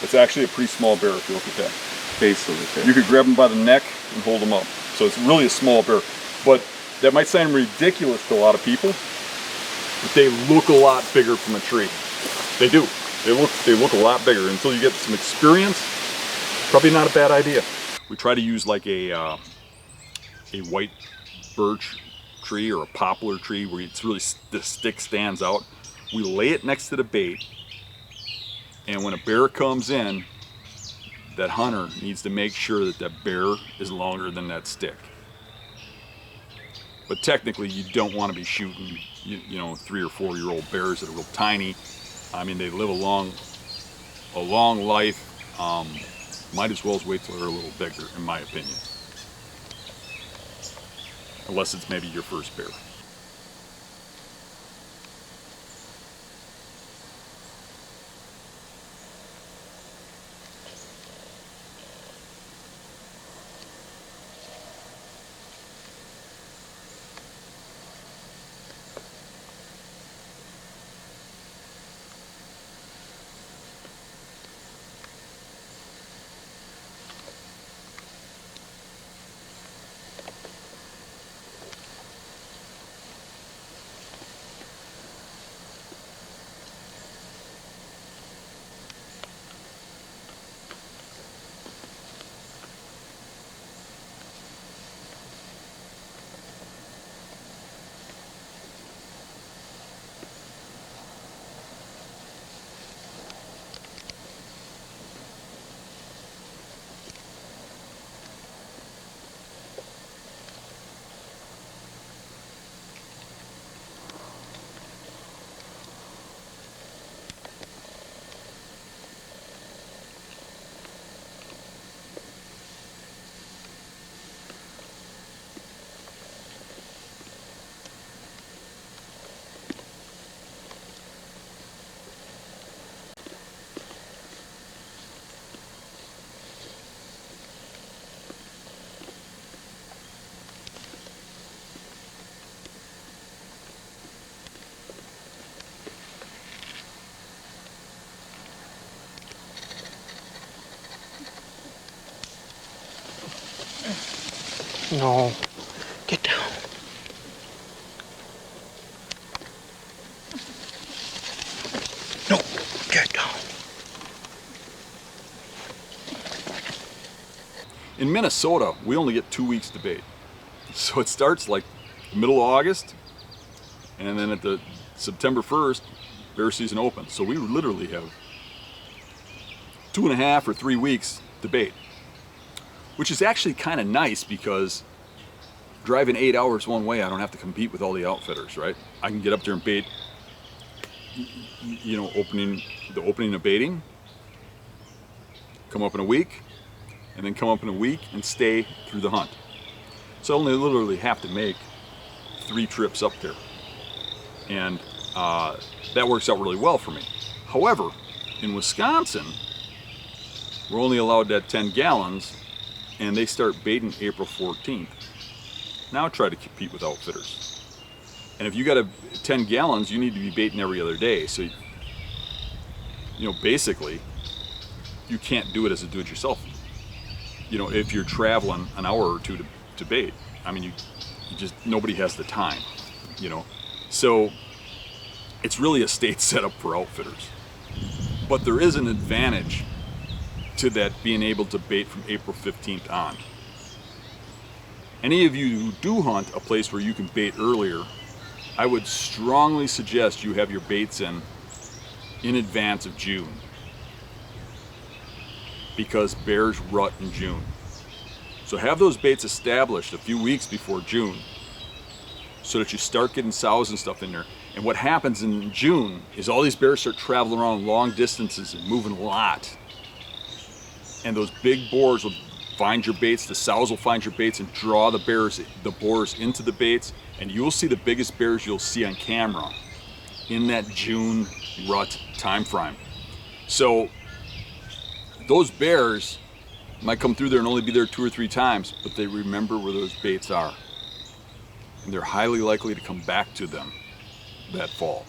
It's actually a pretty small bear if you look at that. Base of the tail. You could grab him by the neck and hold him up. So it's really a small bear. But that might sound ridiculous to a lot of people, but they look a lot bigger from a tree. They do. They look a lot bigger. Until you get some experience, probably not a bad idea. We try to use like a white birch tree or a poplar tree where it's really, the stick stands out. We lay it next to the bait, and when a bear comes in, that hunter needs to make sure that that bear is longer than that stick. But technically, you don't want to be shooting, you know, 3 or 4 year old bears that are real tiny. I mean, they live a long life. Might as well wait till they're a little bigger, in my opinion. Unless it's maybe your first bear. No. Get down. No. Get down. In Minnesota, we only get 2 weeks to bait. So it starts like the middle of August, and then at the September 1st, bear season opens. So we literally have 2.5 or 3 weeks to bait, which is actually kind of nice because driving 8 hours one way, I don't have to compete with all the outfitters, right? I can get up there and bait, you know, the opening of baiting, come up in a week, and then come up in a week and stay through the hunt. So I only literally have to make 3 trips up there. And that works out really well for me. However, in Wisconsin, we're only allowed that 10 gallons, and they start baiting April 14th. Now try to compete with outfitters. And if you got 10 gallons, you need to be baiting every other day. So, you know, basically, you can't do it as a do-it-yourself. You know, if you're traveling an hour or two to bait, I mean, you just, nobody has the time, you know. So it's really a state setup for outfitters. But there is an advantage to that being able to bait from April 15th on. Any of you who do hunt a place where you can bait earlier, I would strongly suggest you have your baits in advance of June, because bears rut in June. So have those baits established a few weeks before June so that you start getting sows and stuff in there. And what happens in June is all these bears start traveling around long distances and moving a lot. And those big boars will find your baits, the sows will find your baits and draw the boars into the baits, and you'll see the biggest bears you'll see on camera in that June rut time frame. So those bears might come through there and only be there 2 or 3 times, but they remember where those baits are. And they're highly likely to come back to them that fall,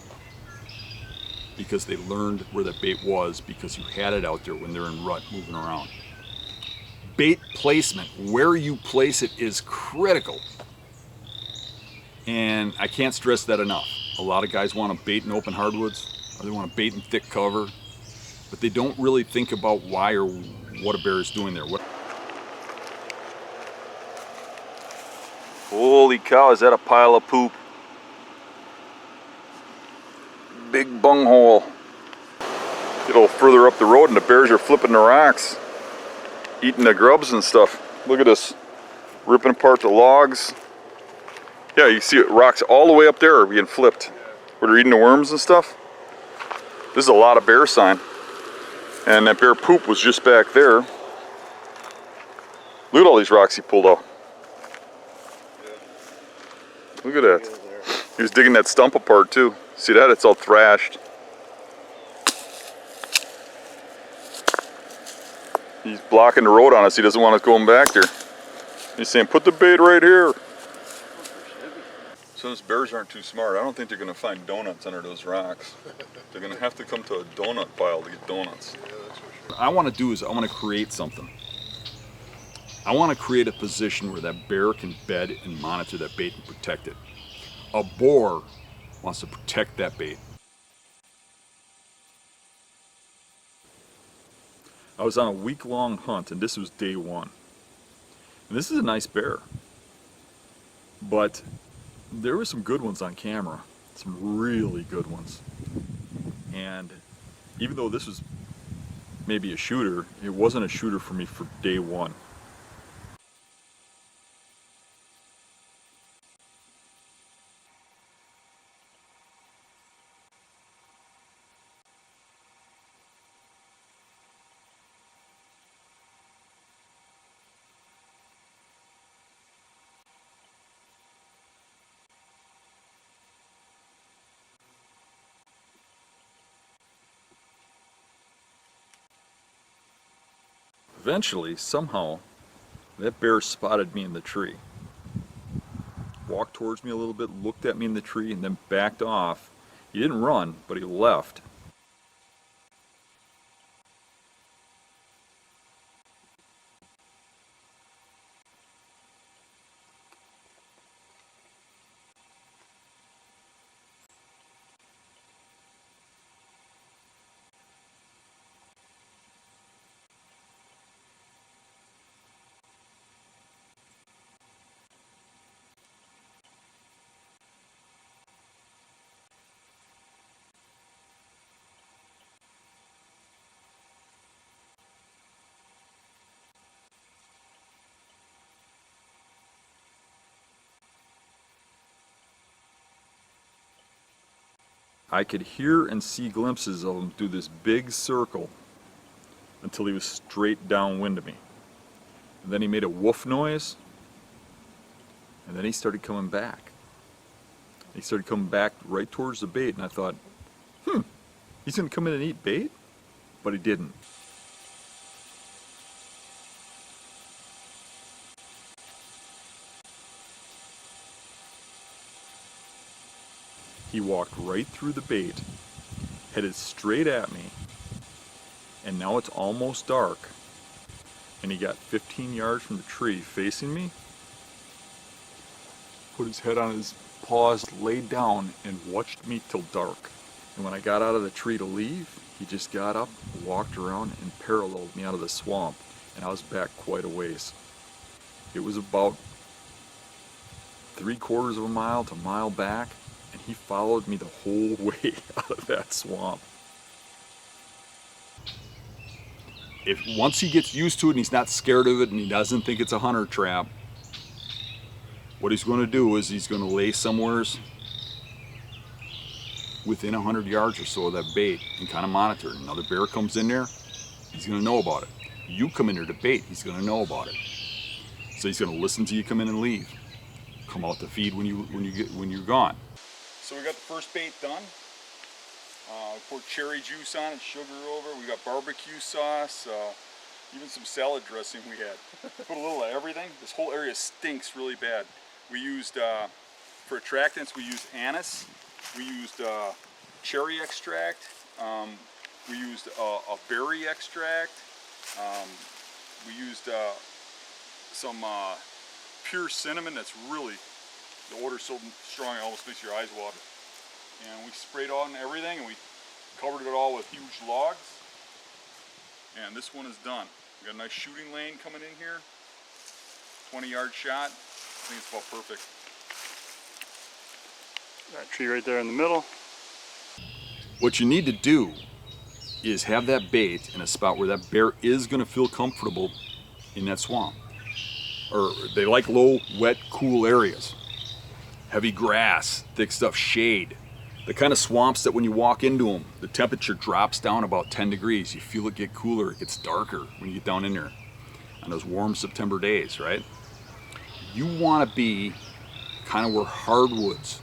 because they learned where that bait was because you had it out there when they're in rut moving around. Bait placement, where you place it, is critical. And I can't stress that enough. A lot of guys want to bait in open hardwoods, or they want to bait in thick cover, but they don't really think about why or what a bear is doing there. Holy cow, is that a pile of poop? Big bunghole. Get a little further up the road and the bears are flipping the rocks, eating the grubs and stuff. Look at this, ripping apart the logs. Yeah, you see it, rocks all the way up there are being flipped, where they're eating the worms and stuff. This is a lot of bear sign. And that bear poop was just back there. Look at all these rocks he pulled out. Look at that. He was digging that stump apart too. See that? It's all thrashed. He's blocking the road on us. He doesn't want us going back there. He's saying, put the bait right here. Since bears aren't too smart, I don't think they're going to find donuts under those rocks. They're going to have to come to a donut pile to get donuts. What I want to do is I want to create something. I want to create a position where that bear can bed and monitor that bait and protect it. A boar wants to protect that bait. I was on a week-long hunt, and this was day 1. And this is a nice bear. But there were some good ones on camera, some really good ones. And even though this was maybe a shooter, it wasn't a shooter for me for day 1. Eventually, somehow, that bear spotted me in the tree. Walked towards me a little bit, looked at me in the tree, and then backed off. He didn't run, but he left. I could hear and see glimpses of him do this big circle until he was straight downwind of me. And then he made a woof noise, and then he started coming back. He started coming back right towards the bait, and I thought, he's gonna come in and eat bait? But he didn't. He walked right through the bait, headed straight at me, and now it's almost dark, and he got 15 yards from the tree facing me, put his head on his paws, laid down, and watched me till dark. And when I got out of the tree to leave, he just got up, walked around, and paralleled me out of the swamp, and I was back quite a ways. It was about 3/4 of a mile to a mile back, and he followed me the whole way out of that swamp. If once he gets used to it and he's not scared of it and he doesn't think it's a hunter trap, what he's going to do is he's going to lay somewheres within 100 yards or so of that bait and kind of monitor it. Another bear comes in there, he's going to know about it. You come in there to bait, he's going to know about it. So he's going to listen to you come in and leave. Come out to feed when you're gone. So we got the first bait done. Poured cherry juice on it, sugar over. We got barbecue sauce, even some salad dressing we had. Put a little of everything. This whole area stinks really bad. We used, for attractants, we used anise. We used cherry extract. We used a berry extract. We used some pure cinnamon. That's really, the odor's so strong it almost makes your eyes water. And we sprayed on everything, and we covered it all with huge logs. And this one is done. We got a nice shooting lane coming in here. 20-yard shot. I think it's about perfect. That tree right there in the middle. What you need to do is have that bait in a spot where that bear is going to feel comfortable in that swamp. Or they like low, wet, cool areas. Heavy grass, thick stuff, shade. The kind of swamps that when you walk into them, the temperature drops down about 10 degrees. You feel it get cooler, it gets darker when you get down in there on those warm September days, right? You want to be kind of where hardwoods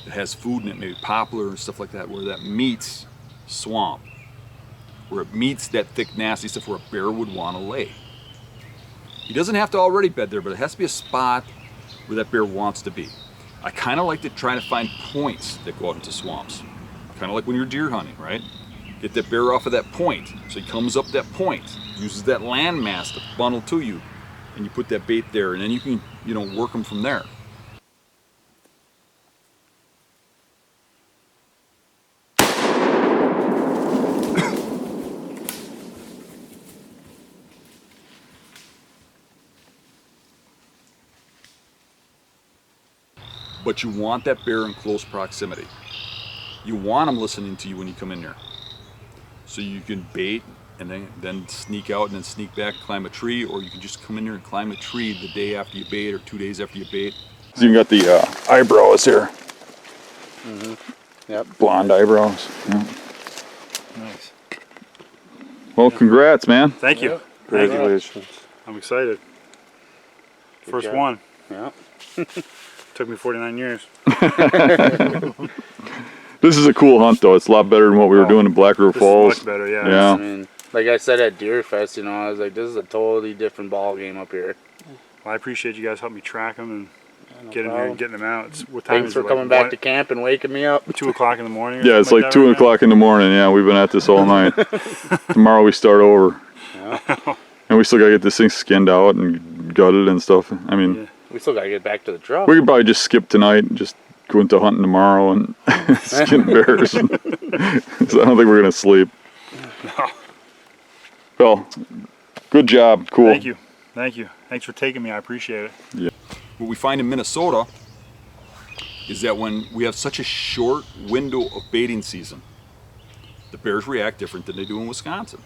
that has food in it, maybe poplar and stuff like that, where that meets swamp, where it meets that thick, nasty stuff where a bear would want to lay. He doesn't have to already bed there, but it has to be a spot where that bear wants to be. I kind of like to try to find points that go out into swamps. Kind of like when you're deer hunting, right? Get that bear off of that point. So he comes up that point, uses that land mass to funnel to you, and you put that bait there, and then you can, work them from there. But you want that bear in close proximity. You want him listening to you when you come in there. So you can bait and then sneak out and then sneak back, climb a tree, or you can just come in there and climb a tree the day after you bait or 2 days after you bait. So you got the eyebrows here. Mm-hmm. Yep. Blonde eyebrows. Yeah. Nice. Well, congrats, man. Thank you. Congratulations. I'm excited. Good First job. one. Yeah. Took me 49 years. This is a cool hunt, though. It's a lot better than what we were doing in Black River This Falls. is much better, yeah. Yeah. I mean, like I said at Deer Fest, I was like, this is a totally different ball game up here. Well, I appreciate you guys helping me track them and No getting here problem. and getting them out. What time Thanks is for it? Like coming back one- to camp and waking me up. 2 o'clock in the morning? Or Yeah, it's something like that 2 right o'clock in the morning. Yeah, we've been at this all night. Tomorrow we start over. Yeah. And we still gotta get this thing skinned out and gutted and stuff. I mean, Yeah. We still gotta get back to the truck. we could probably just skip tonight and just go into hunting tomorrow and skin bears. So I don't think we're gonna sleep. No. Well, good job. Cool. Thank you. Thank you. Thanks for taking me. I appreciate it. Yeah. What we find in Minnesota is that when we have such a short window of baiting season, the bears react different than they do in Wisconsin.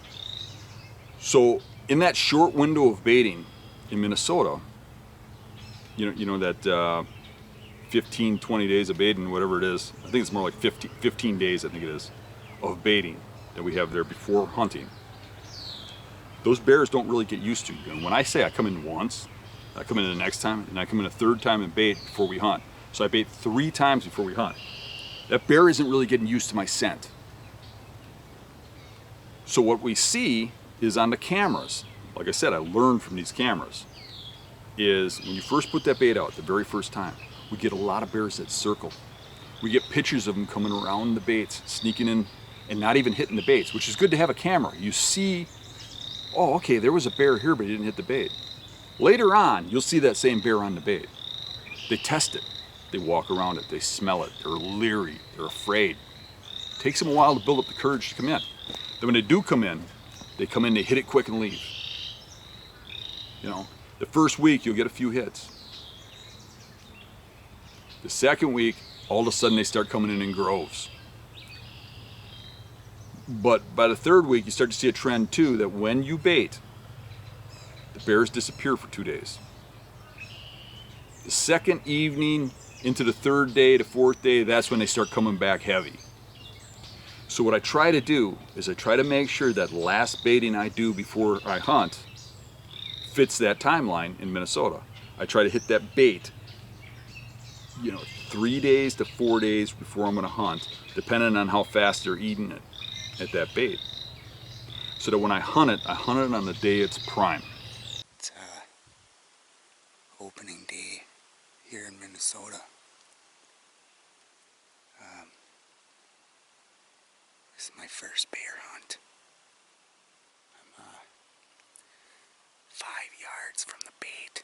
So in that short window of baiting in Minnesota, you know that 15, 20 days of baiting, whatever it is. I think it's more like 15 days, I think it is, of baiting that we have there before hunting. Those bears don't really get used to you. And when I say I come in once, I come in the next time, and I come in a third time and bait before we hunt. So I bait 3 times before we hunt. That bear isn't really getting used to my scent. So what we see is on the cameras, like I said, I learned from these cameras, is when you first put that bait out the very first time, we get a lot of bears that circle. We get pictures of them coming around the baits, sneaking in and not even hitting the baits, which is good to have a camera. You see, oh, okay, there was a bear here, but he didn't hit the bait. Later on, you'll see that same bear on the bait. They test it. They walk around it. They smell it. They're leery. They're afraid. It takes them a while to build up the courage to come in. Then when they do come in, they hit it quick and leave. You know, the first week you'll get a few hits. The second week, all of a sudden they start coming in groves. But by the third week, you start to see a trend too, that when you bait, the bears disappear for 2 days. The second evening into the third day, the fourth day, that's when they start coming back heavy. So what I try to do is I try to make sure that last baiting I do before I hunt fits that timeline in Minnesota. I try to hit that bait, 3 days to 4 days before I'm going to hunt, depending on how fast they're eating it at that bait. So that when I hunt it on the day it's prime. It's opening day here in Minnesota. This is my first bear hunt. I'm 5 yards from the bait.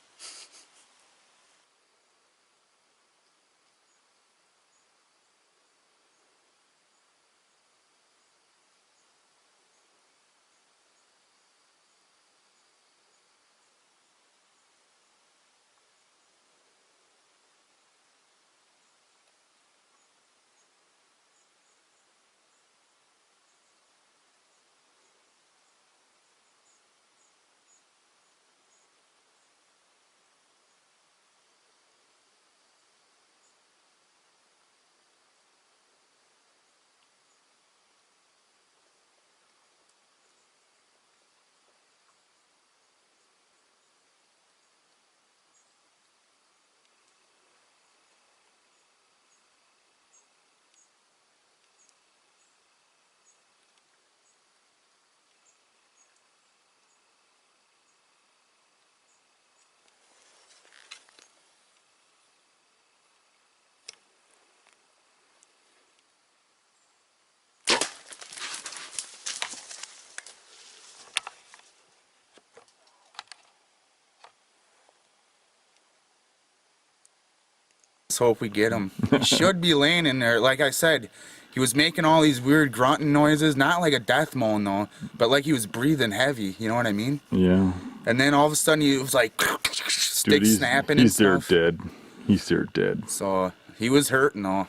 Let's hope we get him. He should be laying in there. Like I said, he was making all these weird grunting noises, not like a death moan though, but like he was breathing heavy, you know what I mean? Yeah. And then all of a sudden he was like sticks snapping and stuff. He's there dead. He's there dead. So he was hurting though.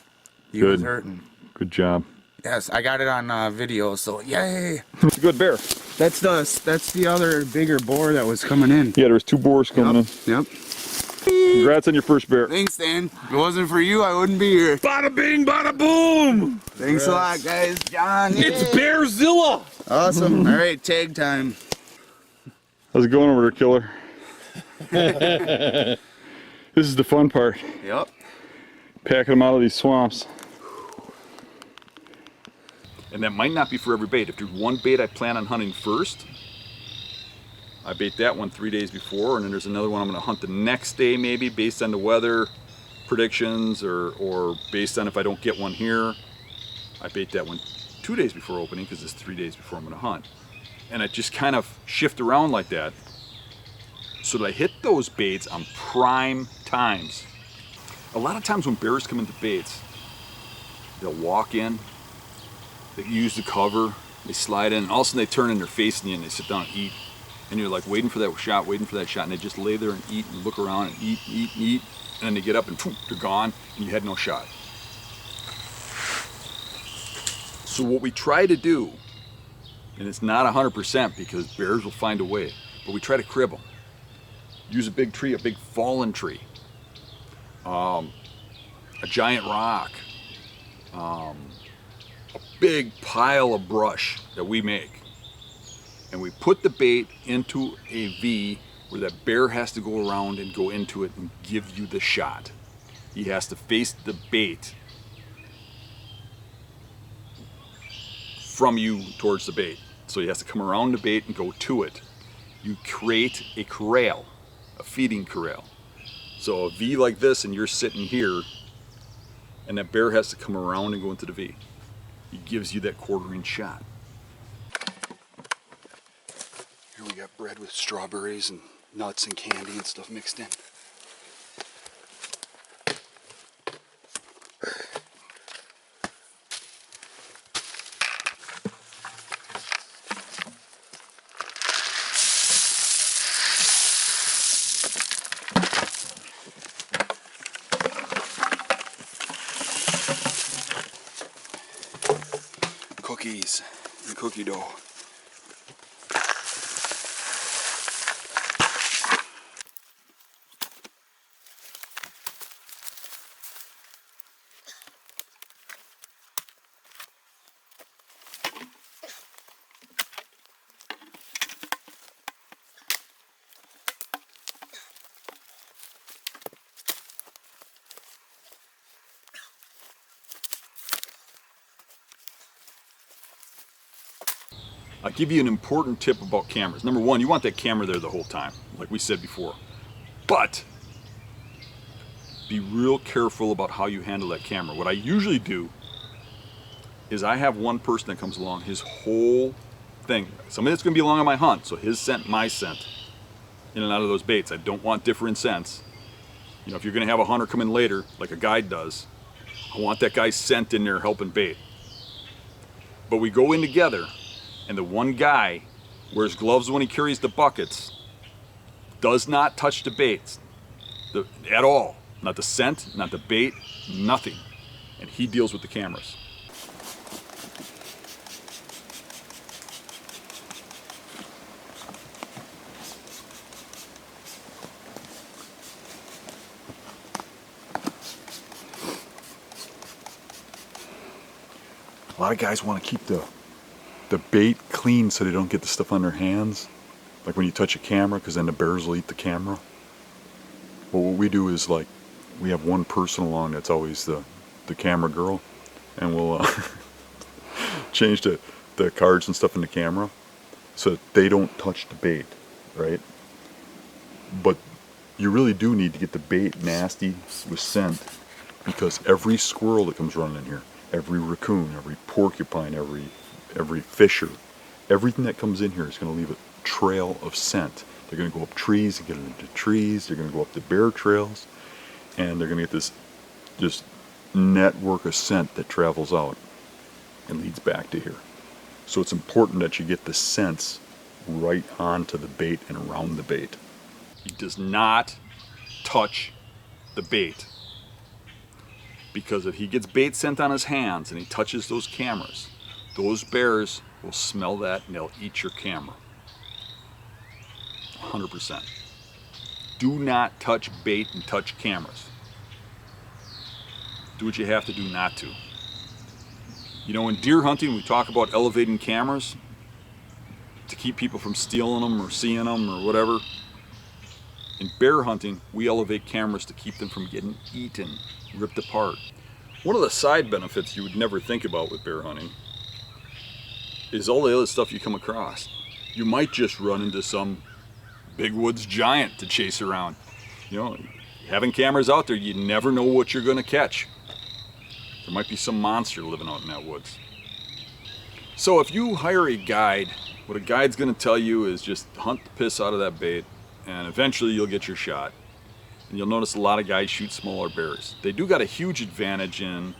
He was hurting. Good job. Yes, I got it on video, so yay. It's a good bear. That's the other bigger boar that was coming in. Yeah, there was 2 boars coming in. Yep. Congrats on your first bear. Thanks, Dan. If it wasn't for you, I wouldn't be here. Bada bing, bada boom! Thanks a lot, guys. John. It's Bearzilla! Awesome. All right, tag time. How's it going over there, killer? This is the fun part. Yep. Packing them out of these swamps. And that might not be for every bait. If there's one bait I plan on hunting first, I bait that one 3 days before, and then there's another one I'm going to hunt the next day maybe based on the weather predictions or based on if I don't get one here. I bait that one 2 days before opening because it's 3 days before I'm going to hunt. And I just kind of shift around like that so that I hit those baits on prime times. A lot of times when bears come into baits, they'll walk in, they use the cover, they slide in, and all of a sudden they turn and they're facing you and they sit down and eat. And you're like waiting for that shot, and they just lay there and eat and look around and eat, and then they get up and poof, they're gone, and you had no shot. So what we try to do, and it's not 100% because bears will find a way, but we try to crib them. Use a big tree, a big fallen tree. a giant rock, a big pile of brush that we make, and we put the bait into a V where that bear has to go around and go into it and give you the shot. He has to face the bait from you towards the bait. So he has to come around the bait and go to it. You create a corral, a feeding corral. So a V like this, and you're sitting here, and that bear has to come around and go into the V. He gives you that quarter-inch shot. Here we got bread with strawberries and nuts and candy and stuff mixed in. Cookies and cookie dough. I'll give you an important tip about cameras. Number one, you want that camera there the whole time, like we said before. But be real careful about how you handle that camera. What I usually do is I have one person that comes along, his whole thing, somebody that's gonna be along on my hunt, so his scent, my scent, in and out of those baits. I don't want different scents. You know, if you're gonna have a hunter come in later, like a guide does, I want that guy's scent in there helping bait. But we go in together, and the one guy wears gloves when he carries the buckets, does not touch the baits at all. Not the scent, not the bait, nothing. And he deals with the cameras. A lot of guys want to keep the bait clean so they don't get the stuff on their hands, like when you touch a camera, because then the bears will eat the camera. But what we do is, like, we have one person along that's always the camera girl, and we'll change the cards and stuff in the camera so that they don't touch the bait, right? But you really do need to get the bait nasty with scent, because every squirrel that comes running in here, every raccoon, every porcupine, every fisher, everything that comes in here is going to leave a trail of scent. They're going to go up trees and get into trees. They're going to go up the bear trails, and they're going to get this network of scent that travels out and leads back to here. So it's important that you get the scents right onto the bait and around the bait. He does not touch the bait, because if he gets bait scent on his hands and he touches those cameras, those bears will smell that and they'll eat your camera. 100%. Do not touch bait and touch cameras. Do what you have to do not to. You know, in deer hunting, we talk about elevating cameras to keep people from stealing them or seeing them or whatever. In bear hunting, we elevate cameras to keep them from getting eaten, ripped apart. One of the side benefits you would never think about with bear hunting is all the other stuff you come across. You might just run into some big woods giant to chase around. You know, having cameras out there, you never know what you're gonna catch. There might be some monster living out in that woods. So if you hire a guide, what a guide's gonna tell you is just hunt the piss out of that bait, and eventually you'll get your shot. And you'll notice a lot of guys shoot smaller bears. They do got a huge advantage in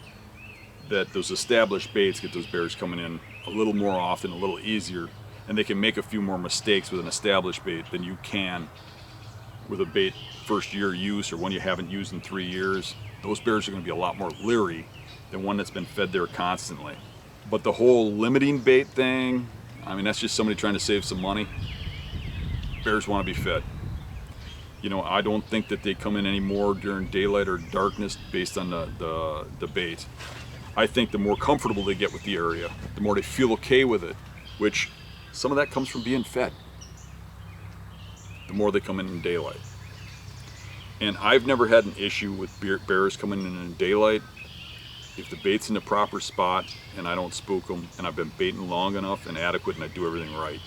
that those established baits get those bears coming in a little more often, a little easier, and they can make a few more mistakes with an established bait than you can with a bait first year use or one you haven't used in 3 years. Those bears are going to be a lot more leery than one that's been fed there constantly. But the whole limiting bait thing, I mean, that's just somebody trying to save some money. Bears want to be fed. You know, I don't think that they come in any more during daylight or darkness based on the bait. I think the more comfortable they get with the area, the more they feel okay with it, which some of that comes from being fed. The more they come in daylight. And I've never had an issue with bears coming in daylight. If the bait's in the proper spot and I don't spook them, and I've been baiting long enough and adequate and I do everything right.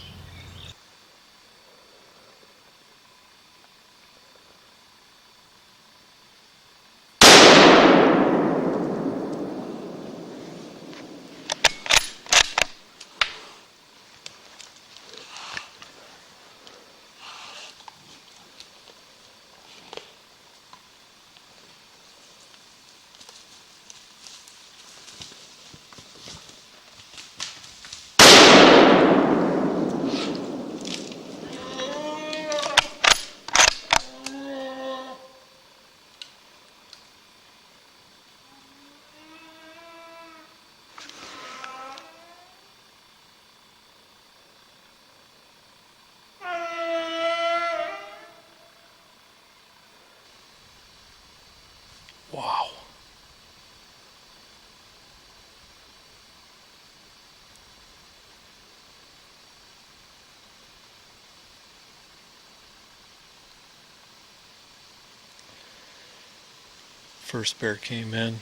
Wow. First bear came in.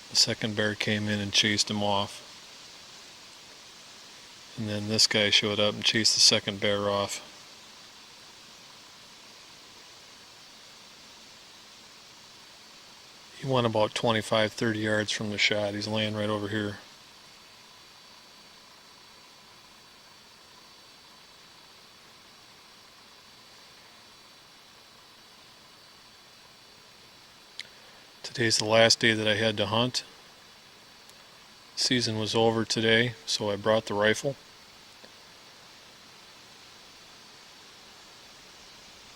The second bear came in and chased him off. And then this guy showed up and chased the second bear off. He went about 25-30 yards from the shot. He's laying right over here. Today's the last day that I had to hunt. Season was over today, so I brought the rifle.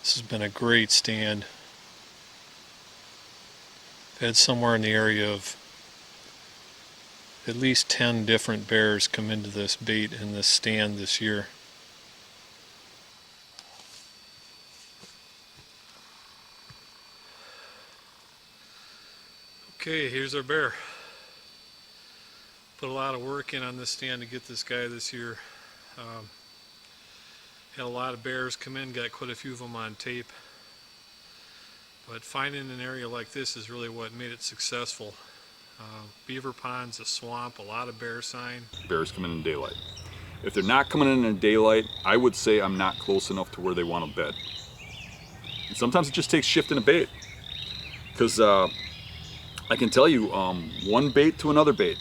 This has been a great stand. I've had somewhere in the area of at least 10 different bears come into this bait in this stand this year. Okay, here's our bear. Put a lot of work in on this stand to get this guy this year. Had a lot of bears come in, got quite a few of them on tape. But finding an area like this is really what made it successful. Beaver ponds, a swamp, a lot of bear sign. Bears come in daylight. If they're not coming in daylight, I would say I'm not close enough to where they want to bed. And sometimes it just takes shifting a bait. Because I can tell you, one bait to another bait,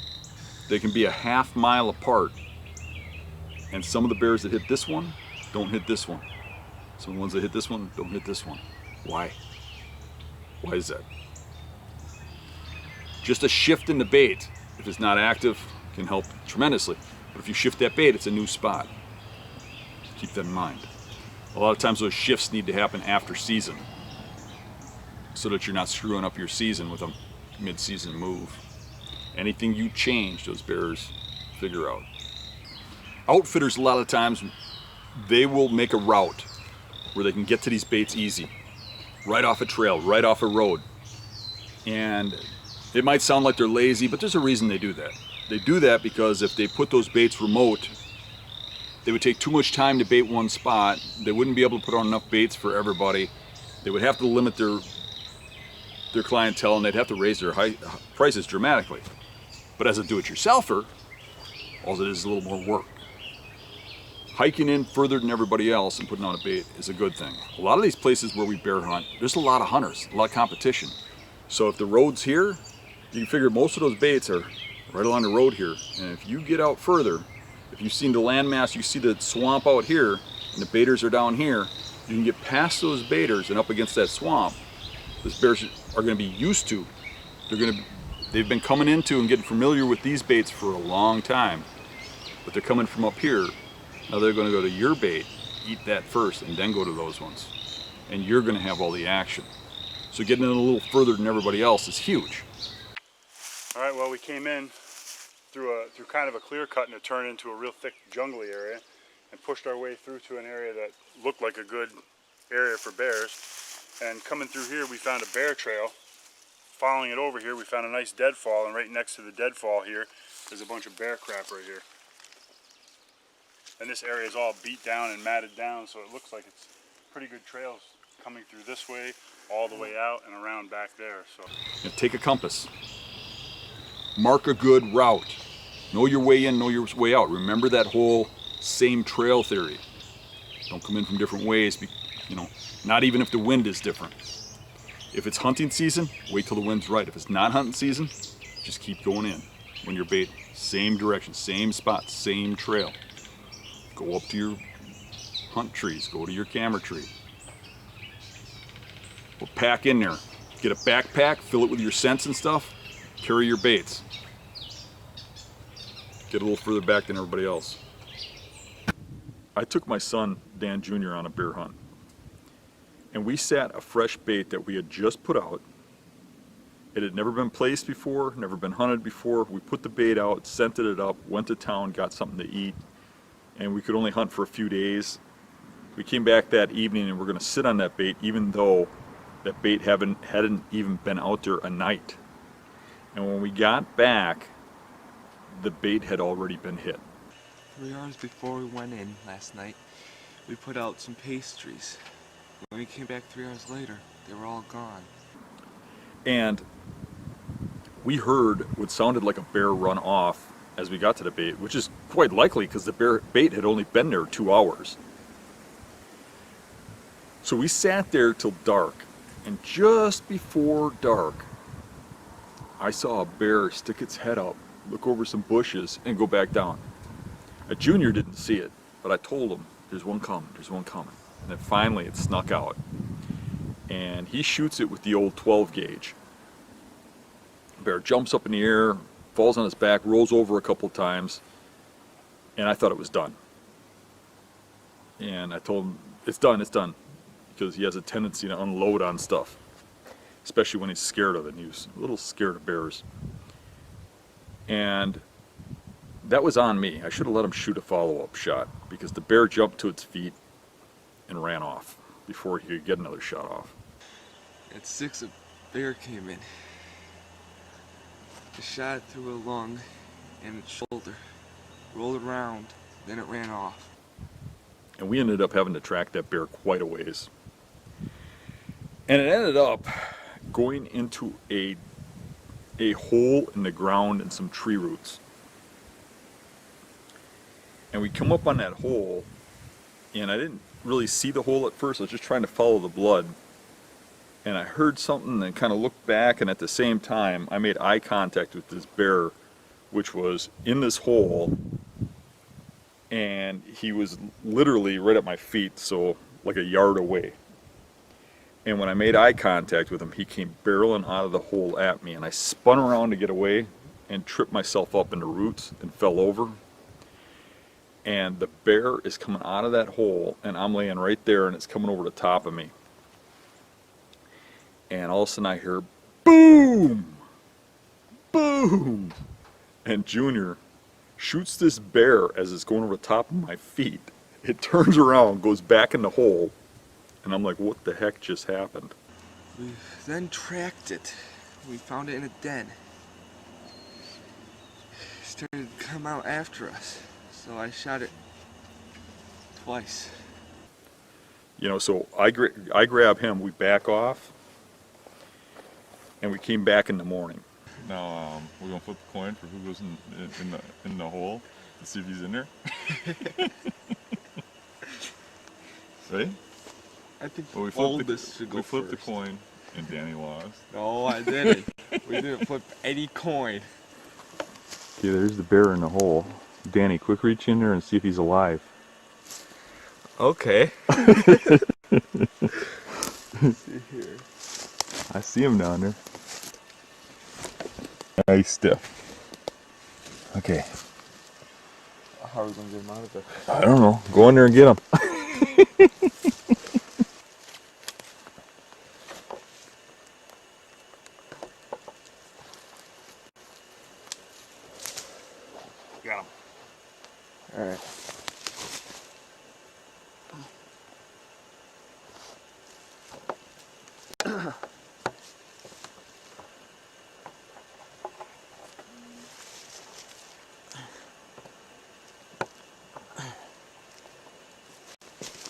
they can be a half mile apart. And some of the bears that hit this one don't hit this one. Some of the ones that hit this one don't hit this one. Why? Why is that? Just a shift in the bait, if it's not active, can help tremendously. But if you shift that bait, it's a new spot. Keep that in mind. A lot of times those shifts need to happen after season so that you're not screwing up your season with a mid-season move. Anything you change, those bears figure out. Outfitters, a lot of times, they will make a route where they can get to these baits easy. Right off a trail, right off a road. And it might sound like they're lazy, but there's a reason they do that. They do that because if they put those baits remote, they would take too much time to bait one spot. They wouldn't be able to put on enough baits for everybody. They would have to limit their clientele, and they'd have to raise their prices dramatically. But as a do-it-yourselfer, all it is a little more work. Hiking in further than everybody else and putting on a bait is a good thing. A lot of these places where we bear hunt, there's a lot of hunters, a lot of competition. So if the road's here, you can figure most of those baits are right along the road here. And if you get out further, if you've seen the landmass, you see the swamp out here, and the baiters are down here, you can get past those baiters and up against that swamp. Those bears are going to be used to. They've been coming into and getting familiar with these baits for a long time, but they're coming from up here. Now they're going to go to your bait, eat that first, and then go to those ones. And you're going to have all the action. So getting in a little further than everybody else is huge. All right, well, we came in through kind of a clear cut and it turned into a real thick jungly area and pushed our way through to an area that looked like a good area for bears. And coming through here, we found a bear trail. Following it over here, we found a nice deadfall, and right next to the deadfall here, there's a bunch of bear crap right here. And this area is all beat down and matted down, so it looks like it's pretty good trails coming through this way, all the way out and around back there. So take a compass. Mark a good route. Know your way in, know your way out. Remember that whole same trail theory. Don't come in from different ways, you know, not even if the wind is different. If it's hunting season, wait till the wind's right. If it's not hunting season, just keep going in. When you're baiting, same direction, same spot, same trail. Go up to your hunt trees, go to your camera tree. We'll pack in there. Get a backpack, fill it with your scents and stuff, carry your baits. Get a little further back than everybody else. I took my son, Dan Jr., on a bear hunt. And we sat a fresh bait that we had just put out. It had never been placed before, never been hunted before. We put the bait out, scented it up, went to town, got something to eat, and we could only hunt for a few days. We came back that evening and we're gonna sit on that bait even though that bait hadn't even been out there a night. And when we got back, the bait had already been hit. 3 hours before we went in last night, we put out some pastries. When we came back 3 hours later, they were all gone. And we heard what sounded like a bear run off as we got to the bait, which is quite likely because the bait had only been there 2 hours. So we sat there till dark, and just before dark, I saw a bear stick its head up, look over some bushes, and go back down. A junior didn't see it, but I told him, there's one coming, there's one coming. And then finally it snuck out. And he shoots it with the old 12 gauge. Bear jumps up in the air, falls on his back, rolls over a couple times, and I thought it was done. And I told him, it's done, because he has a tendency to unload on stuff, especially when he's scared of it, and he was a little scared of bears. And that was on me. I should have let him shoot a follow-up shot, because the bear jumped to its feet and ran off before he could get another shot off. At 6, a bear came in. It shot it through a lung and its shoulder, rolled around, then it ran off. And we ended up having to track that bear quite a ways. And it ended up going into a hole in the ground and some tree roots. And we come up on that hole, and I didn't really see the hole at first. I was just trying to follow the blood. And I heard something and kind of looked back, and at the same time I made eye contact with this bear, which was in this hole, and he was literally right at my feet, so like a yard away. And when I made eye contact with him, he came barreling out of the hole at me, and I spun around to get away and tripped myself up in the roots and fell over. And the bear is coming out of that hole, and I'm laying right there, and it's coming over the top of me. And all of a sudden I hear, boom, boom. And Junior shoots this bear as it's going over the top of my feet. It turns around, goes back in the hole, and I'm like, what the heck just happened? We then tracked it. We found it in a den. It started to come out after us, so I shot it twice. You know, so I grab him, we back off, and we came back in the morning. Now we're gonna flip the coin for who goes in the hole to see if he's in there. Right? I think Well, the oldest should go we flipped first. the coin and Danny lost. No, I didn't. We didn't flip any coin. Okay, there's the bear in the hole. Danny, quick reach in there and see if he's alive. Okay. See here. I see him down there. Nice stiff. Okay. How are we gonna get him out of there? I don't know. Go in there and get him. Got him. Alright. Come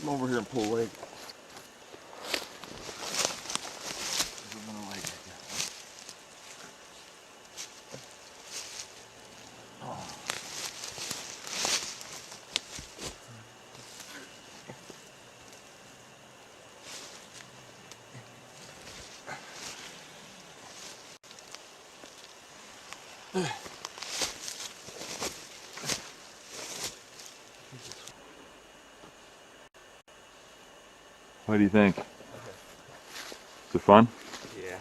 over here and pull a leg. What do you think? Is it fun? Yeah.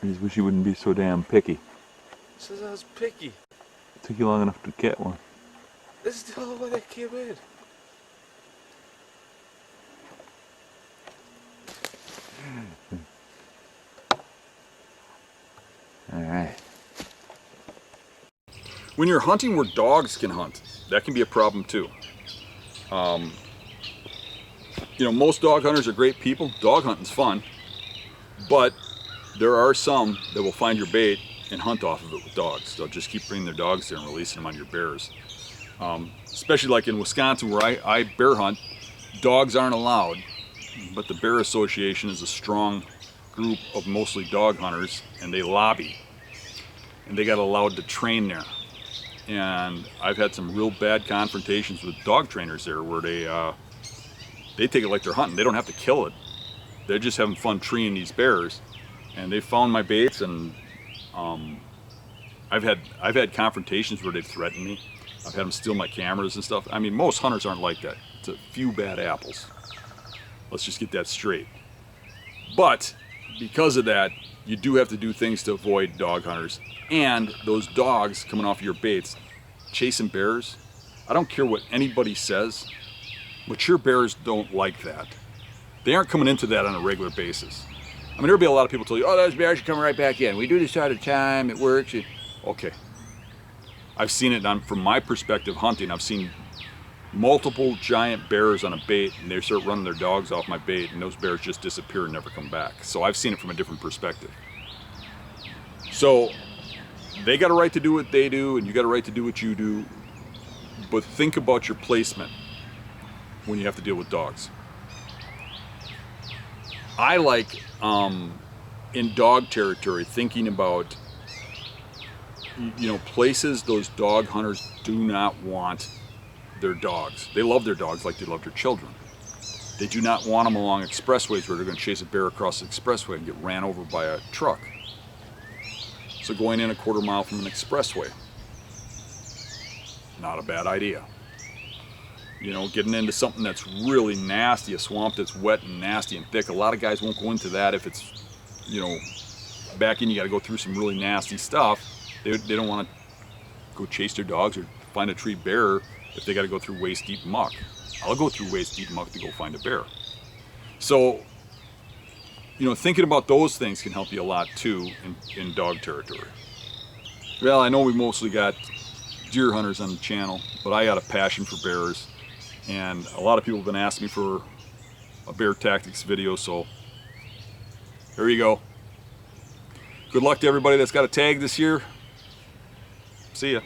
I just wish you wouldn't be so damn picky. Says I was picky. Took you long enough to get one. This is the only way that came in. Alright. When you're hunting where dogs can hunt, that can be a problem too. You know, most dog hunters are great people. Dog hunting's fun, but there are some that will find your bait and hunt off of it with dogs. They'll just keep bringing their dogs there and releasing them on your bears. Especially like in Wisconsin where I bear hunt, dogs aren't allowed, but the Bear Association is a strong group of mostly dog hunters, and they lobby, and they got allowed to train there. And I've had some real bad confrontations with dog trainers there where they take it like they're hunting. They don't have to kill it. They're just having fun treeing these bears, and they found my baits. And I've had confrontations where they've threatened me. I've had them steal my cameras and stuff. I mean, most hunters aren't like that. It's a few bad apples. Let's just get that straight. But because of that, you do have to do things to avoid dog hunters. And those dogs coming off your baits, chasing bears, I don't care what anybody says, mature bears don't like that. They aren't coming into that on a regular basis. I mean, there'll be a lot of people tell you, oh, those bears are coming right back in. We do this all the time, it works. Okay. I've seen it from my perspective hunting. I've seen multiple giant bears on a bait, and they start running their dogs off my bait, and those bears just disappear and never come back. So I've seen it from a different perspective. So they got a right to do what they do, and you got a right to do what you do, but think about your placement when you have to deal with dogs. I like, in dog territory, thinking about, you know, places those dog hunters do not want their dogs. They love their dogs like they love their children. They do not want them along expressways where they're going to chase a bear across the expressway and get ran over by a truck. So going in a quarter mile from an expressway, not a bad idea. You know, getting into something that's really nasty, a swamp that's wet and nasty and thick. A lot of guys won't go into that if it's, you know, back in you got to go through some really nasty stuff. They don't want to go chase their dogs or find a tree bear if they got to go through waist deep muck. I'll go through waist deep muck to go find a bear. So, you know, thinking about those things can help you a lot too in dog territory. Well, I know we mostly got deer hunters on the channel, but I got a passion for bears, and a lot of people have been asking me for a bear tactics video, so here you go. Good luck to everybody that's got a tag this year. See ya.